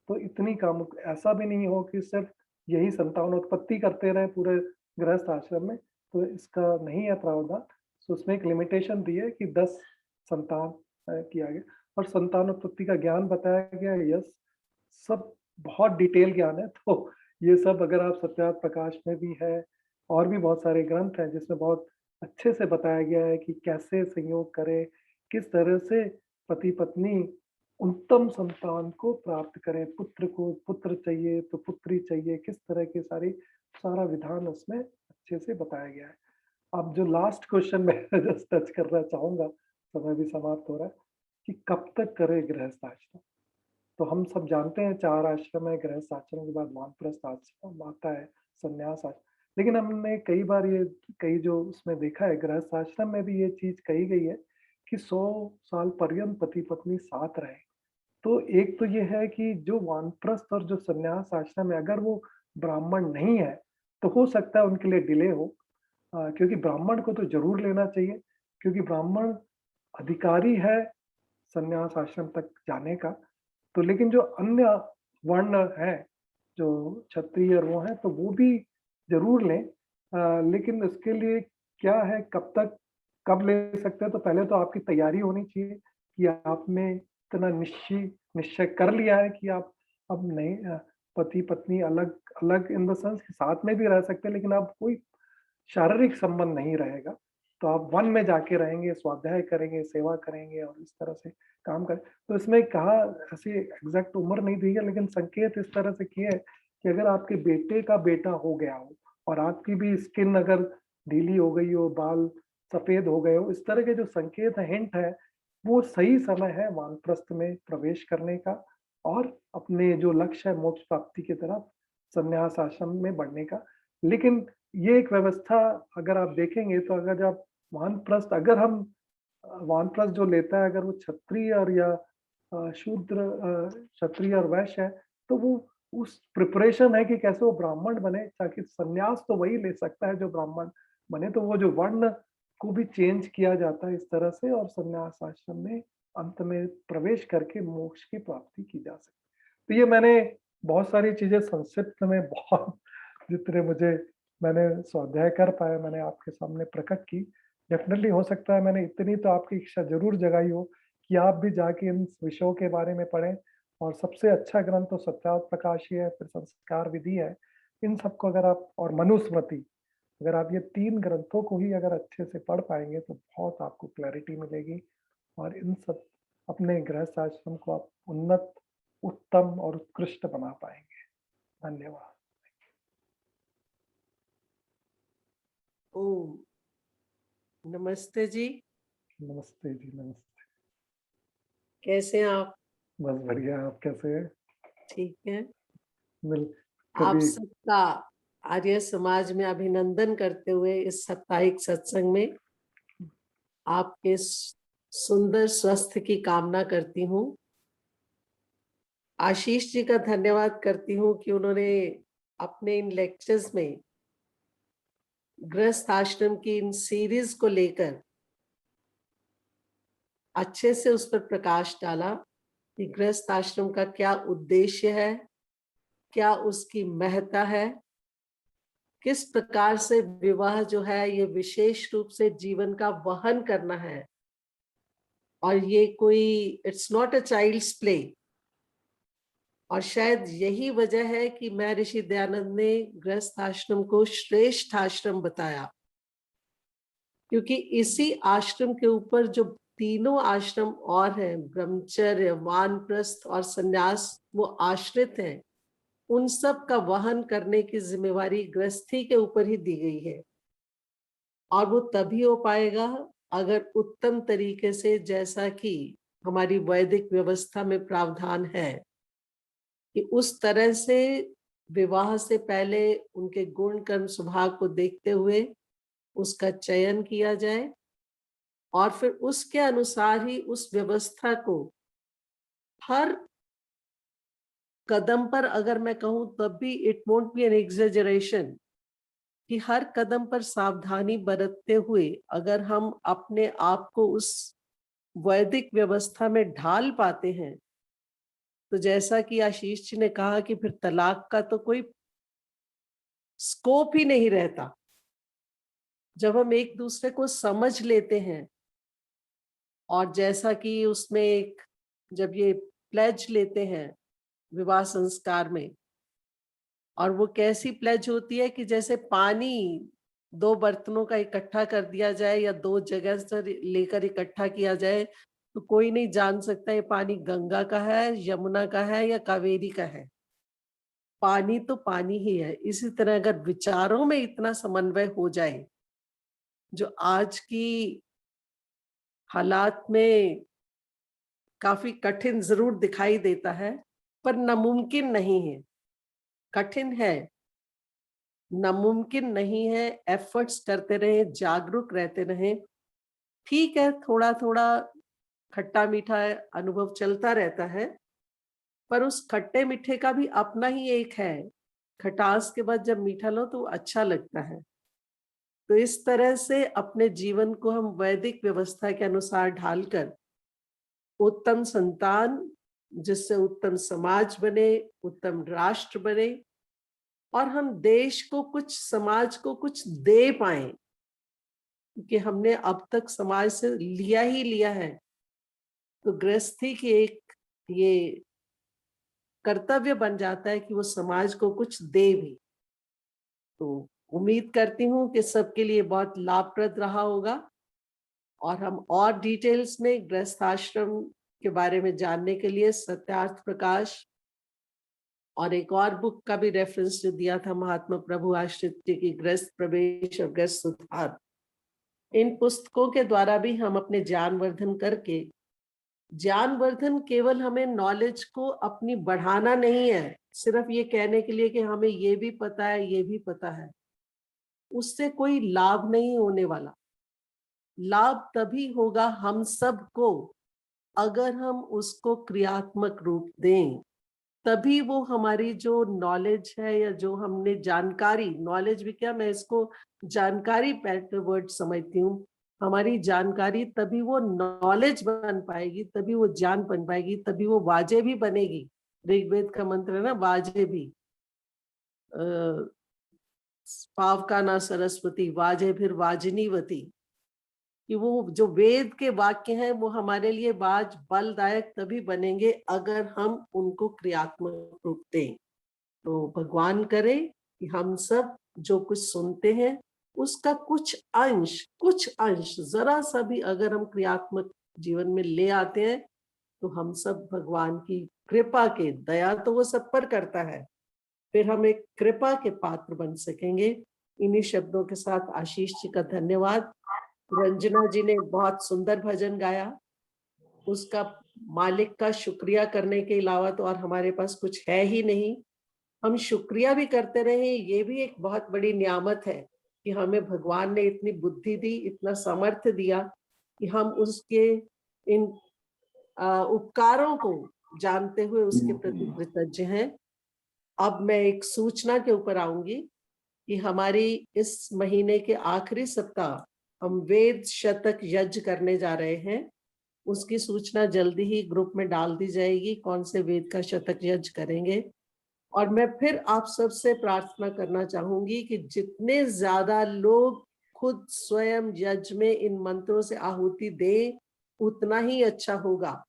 तो इतनी कम ऐसा भी नहीं हो कि सिर्फ़ यही संतान उत्पत्ति करते रहें पूरे गृहस्थ आश्रम में, तो इसका नहीं है प्रावधान। तो उसमें एक लिमिटेशन दी है कि 10 संतान किया गया और संतानोत्पत्ति का ज्ञान बताया गया है, यस, सब बहुत डिटेल ज्ञान है, तो ये सब अगर आप सत्यार्थ प्रकाश में भी है और भी बहुत सारे ग्रंथ हैं जिसमें बहुत अच्छे से बताया गया है कि कैसे संयोग करें, किस तरह से पति-पत्नी उत्तम संतान को प्राप्त करें, पुत्र को पुत्र चाहिए तो पुत्री चाहिए, किस तरह की सारा विधान उसमें अच्छे से बताया गया है। अब जो लास्ट क्वेश्चन मैं जस्ट टच करना चाहूँगा, समय भी समाप्त हो रहा है, कि कब तक करें गृहस्थ आश्रम? तो हम सब जानते हैं 4 आश्रम है, गृहस्थ आश्रम के बाद वानप्रस्थ आश्रम आता है, संन्यास आश्रम। लेकिन हमने कई बार ये कई जो उसमें देखा है गृहस्थ आश्रम में भी ये चीज़ कही गई है कि 100 साल पर्यंत पति-पत्नी साथ रहें। तो एक तो ये है कि जो वानप्रस्थ और जो संन्यास आश्रम है अगर वो ब्राह्मण नहीं है, तो हो सकता है उनके लिए डिले हो क्योंकि ब्राह्मण को तो ज़रूर लेना चाहिए, क्योंकि ब्राह्मण अधिकारी है संन्यास आश्रम तक जाने का। तो लेकिन जो अन्य वर्ण हैं, जो क्षत्रिय और वो हैं, तो वो भी ज़रूर लें। लेकिन इसके लिए क्या है, कब ले सकते हैं, तो पहले तो आपकी तैयारी होनी चाहिए कि आपने इतना निश्चय कर लिया है कि आप अब नहीं पति-पत्नी अलग इन द सेंस कि साथ में भी रह सकते हैं, लेकिन अब कोई शारीरिक संबंध नहीं रहेगा। तो आप वन में जाके रहेंगे, स्वाध्याय करेंगे, सेवा करेंगे और इस तरह से काम करें। तो इसमें कहा ऐसी एग्ज़ैक्ट उम्र नहीं दी है, लेकिन संकेत इस तरह से किए हैं कि अगर आपके बेटे का बेटा हो गया हो और आपकी भी स्किन अगर ढीली हो गई हो, बाल सफेद हो गए हो, इस तरह के जो संकेत है, हिंट है, वो सही समय है वानप्रस्थ में प्रवेश करने का और अपने जो लक्ष्य है मोक्ष प्राप्ति की तरफ संन्यास आश्रम में बढ़ने का। लेकिन ये एक व्यवस्था अगर आप देखेंगे तो अगर जब वानप्रस्थ अगर हम वानप्रस्थ जो लेता है अगर वो क्षत्रिय और या शूद्र क्षत्रिय और वैश्य है, तो वो उस प्रिपरेशन है कि कैसे वो ब्राह्मण बने ताकि संन्यास तो वही ले सकता है जो ब्राह्मण बने, तो वो जो वर्ण को भी चेंज किया जाता है इस तरह से और संन्यास आश्रम में अंत में प्रवेश करके मोक्ष की प्राप्ति की जा सकती है। तो ये मैंने बहुत सारी चीज़ें संक्षिप्त में बहुत जितने मुझे मैंने स्वाध्याय कर पाया मैंने आपके सामने प्रकट की। डेफ़िनेटली हो सकता है मैंने इतनी तो आपकी इच्छा ज़रूर जगाई हो कि आप भी जाके इन विषयों के बारे में पढ़ें और सबसे अच्छा ग्रंथ तो सत्यार्थ प्रकाश ही है, फिर संस्कार विधि है। इन सबको अगर आप और मनुस्मृति, अगर आप ये 3 ग्रंथों को ही अगर अच्छे से पढ़ पाएँगे तो बहुत आपको क्लैरिटी मिलेगी और इन सब अपने गृहस्थ आश्रम को आप उन्नत, उत्तम और उत्कृष्ट बना पाएँगे। धन्यवाद। ओम नमस्ते जी। नमस्ते जी, नमस्ते। कैसे हैं आप? बस बढ़िया, आप कैसे हैं? ठीक है। मिल आप कभी सबका आर्य समाज में अभिनंदन करते हुए इस साप्ताहिक सत्संग में आपके सुंदर स्वास्थ्य की कामना करती हूँ। आशीष जी का धन्यवाद करती हूँ कि उन्होंने अपने इन लेक्चर्स में गृहस्थ आश्रम की इन सीरीज को लेकर अच्छे से उस पर प्रकाश डाला कि गृहस्थ आश्रम का क्या उद्देश्य है, क्या उसकी महत्ता है, किस प्रकार से विवाह जो है ये विशेष रूप से जीवन का वहन करना है और ये कोई it's not a child's play. और शायद यही वजह है कि महर्षि दयानंद ने गृहस्थ आश्रम को श्रेष्ठ आश्रम बताया, क्योंकि इसी आश्रम के ऊपर जो तीनों आश्रम और हैं, ब्रह्मचर्य, वानप्रस्थ और संन्यास, वो आश्रित हैं। उन सब का वहन करने की जिम्मेवारी गृहस्थी के ऊपर ही दी गई है और वो तभी हो पाएगा अगर उत्तम तरीके से, जैसा कि हमारी वैदिक व्यवस्था में प्रावधान है कि उस तरह से विवाह से पहले उनके गुण कर्म स्वभाव को देखते हुए उसका चयन किया जाए और फिर उसके अनुसार ही उस व्यवस्था को हर कदम पर, अगर मैं कहूं तब भी it won't be an exaggeration, कि हर कदम पर सावधानी बरतते हुए अगर हम अपने आप को उस वैदिक व्यवस्था में ढाल पाते हैं, तो जैसा कि आशीष जी ने कहा कि फिर तलाक का तो कोई स्कोप ही नहीं रहता। जब हम एक दूसरे को समझ लेते हैं और जैसा कि उसमें एक, जब ये प्लेज लेते हैं विवाह संस्कार में, और वो कैसी प्लेज होती है कि जैसे पानी दो बर्तनों का इकट्ठा कर दिया जाए या दो जगह से लेकर इकट्ठा किया जाए, तो कोई नहीं जान सकता ये पानी गंगा का है, यमुना का है या कावेरी का है। पानी तो पानी ही है। इसी तरह अगर विचारों में इतना समन्वय हो जाए, जो आज की हालात में काफी कठिन जरूर दिखाई देता है, पर नामुमकिन नहीं है। कठिन है, नामुमकिन नहीं है। एफर्ट्स करते रहे, जागरूक रहते रहे। ठीक है, थोड़ा थोड़ा खट्टा मीठा अनुभव चलता रहता है, पर उस खट्टे मीठे का भी अपना ही एक है। खटास के बाद जब मीठा लो तो अच्छा लगता है। तो इस तरह से अपने जीवन को हम वैदिक व्यवस्था के अनुसार ढालकर उत्तम संतान, जिससे उत्तम समाज बने, उत्तम राष्ट्र बने और हम देश को कुछ, समाज को कुछ दे पाए, क्योंकि हमने अब तक समाज से लिया ही लिया है। तो गृहस्थी की एक ये कर्तव्य बन जाता है कि वो समाज को कुछ दे भी। तो उम्मीद करती हूँ कि सबके लिए बहुत लाभप्रद रहा होगा और हम और डिटेल्स में गृहस्थ आश्रम के बारे में जानने के लिए सत्यार्थ प्रकाश और एक और बुक का भी रेफरेंस जो दिया था महात्मा प्रभु आश्रित जी की गृहस्थ प्रवेश और गृहस्थ सुधार। इन पुस्तकों के द्वारा भी हम अपने ज्ञानवर्धन करके, ज्ञानवर्धन केवल हमें नॉलेज को अपनी बढ़ाना नहीं है, सिर्फ ये कहने के लिए कि हमें ये भी पता है, ये भी पता है, उससे कोई लाभ नहीं होने वाला। लाभ तभी होगा हम सबको अगर हम उसको क्रियात्मक रूप दें, तभी वो हमारी जो नॉलेज है या जो हमने जानकारी, नॉलेज भी क्या, मैं इसको जानकारी बेटर वर्ड समझती हूँ, हमारी जानकारी तभी वो नॉलेज बन पाएगी, तभी वो ज्ञान बन पाएगी, तभी वो वाजे भी बनेगी। ऋग्वेद का मंत्र है ना, वाजे भी, पावका ना सरस्वती वाजे फिर वाजनीवती, कि वो जो वेद के वाक्य हैं वो हमारे लिए बाज बलदायक तभी बनेंगे अगर हम उनको क्रियात्मक रूप दें। तो भगवान करे कि हम सब जो कुछ सुनते हैं उसका कुछ अंश जरा सा भी अगर हम क्रियात्मक जीवन में ले आते हैं तो हम सब भगवान की कृपा के, दया तो वो सब पर करता है, फिर हम एक कृपा के पात्र बन सकेंगे। इन्हीं शब्दों के साथ आशीष जी का धन्यवाद। रंजना जी ने बहुत सुंदर भजन गाया, उसका मालिक का शुक्रिया करने के अलावा तो और हमारे पास कुछ है ही नहीं। हम शुक्रिया भी करते रहे, ये भी एक बहुत बड़ी नियामत है कि हमें भगवान ने इतनी बुद्धि दी, इतना सामर्थ्य दिया कि हम उसके इन उपकारों को जानते हुए उसके प्रति कृतज्ञ हैं। अब मैं एक सूचना के ऊपर आऊंगी कि हमारी इस महीने के आखिरी सप्ताह हम वेद शतक यज्ञ करने जा रहे हैं। उसकी सूचना जल्दी ही ग्रुप में डाल दी जाएगी, कौन से वेद का शतक यज्ञ करेंगे। और मैं फिर आप सबसे प्रार्थना करना चाहूंगी कि जितने ज्यादा लोग खुद स्वयं यज्ञ में इन मंत्रों से आहुति दें उतना ही अच्छा होगा।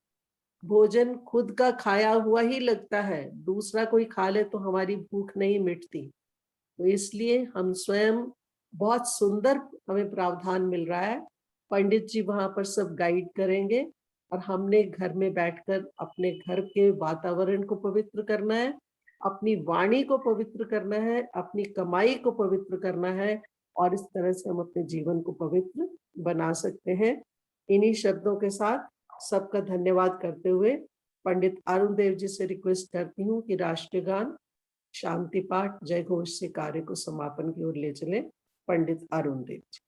भोजन खुद का खाया हुआ ही लगता है, दूसरा कोई खा ले तो हमारी भूख नहीं मिटती। तो इसलिए हम स्वयं, बहुत सुंदर हमें प्रावधान मिल रहा है, पंडित जी वहां पर सब गाइड करेंगे और हमने घर में बैठकर अपने घर के वातावरण को पवित्र करना है, अपनी वाणी को पवित्र करना है, अपनी कमाई को पवित्र करना है, और इस तरह से हम अपने जीवन को पवित्र बना सकते हैं। इन्हीं शब्दों के साथ सबका धन्यवाद करते हुए पंडित अरुण देव जी से रिक्वेस्ट करती हूँ कि राष्ट्रीय गान, शांति पाठ, जय घोष से कार्य को समापन की ओर ले चले। पंडित अरुण देव जी।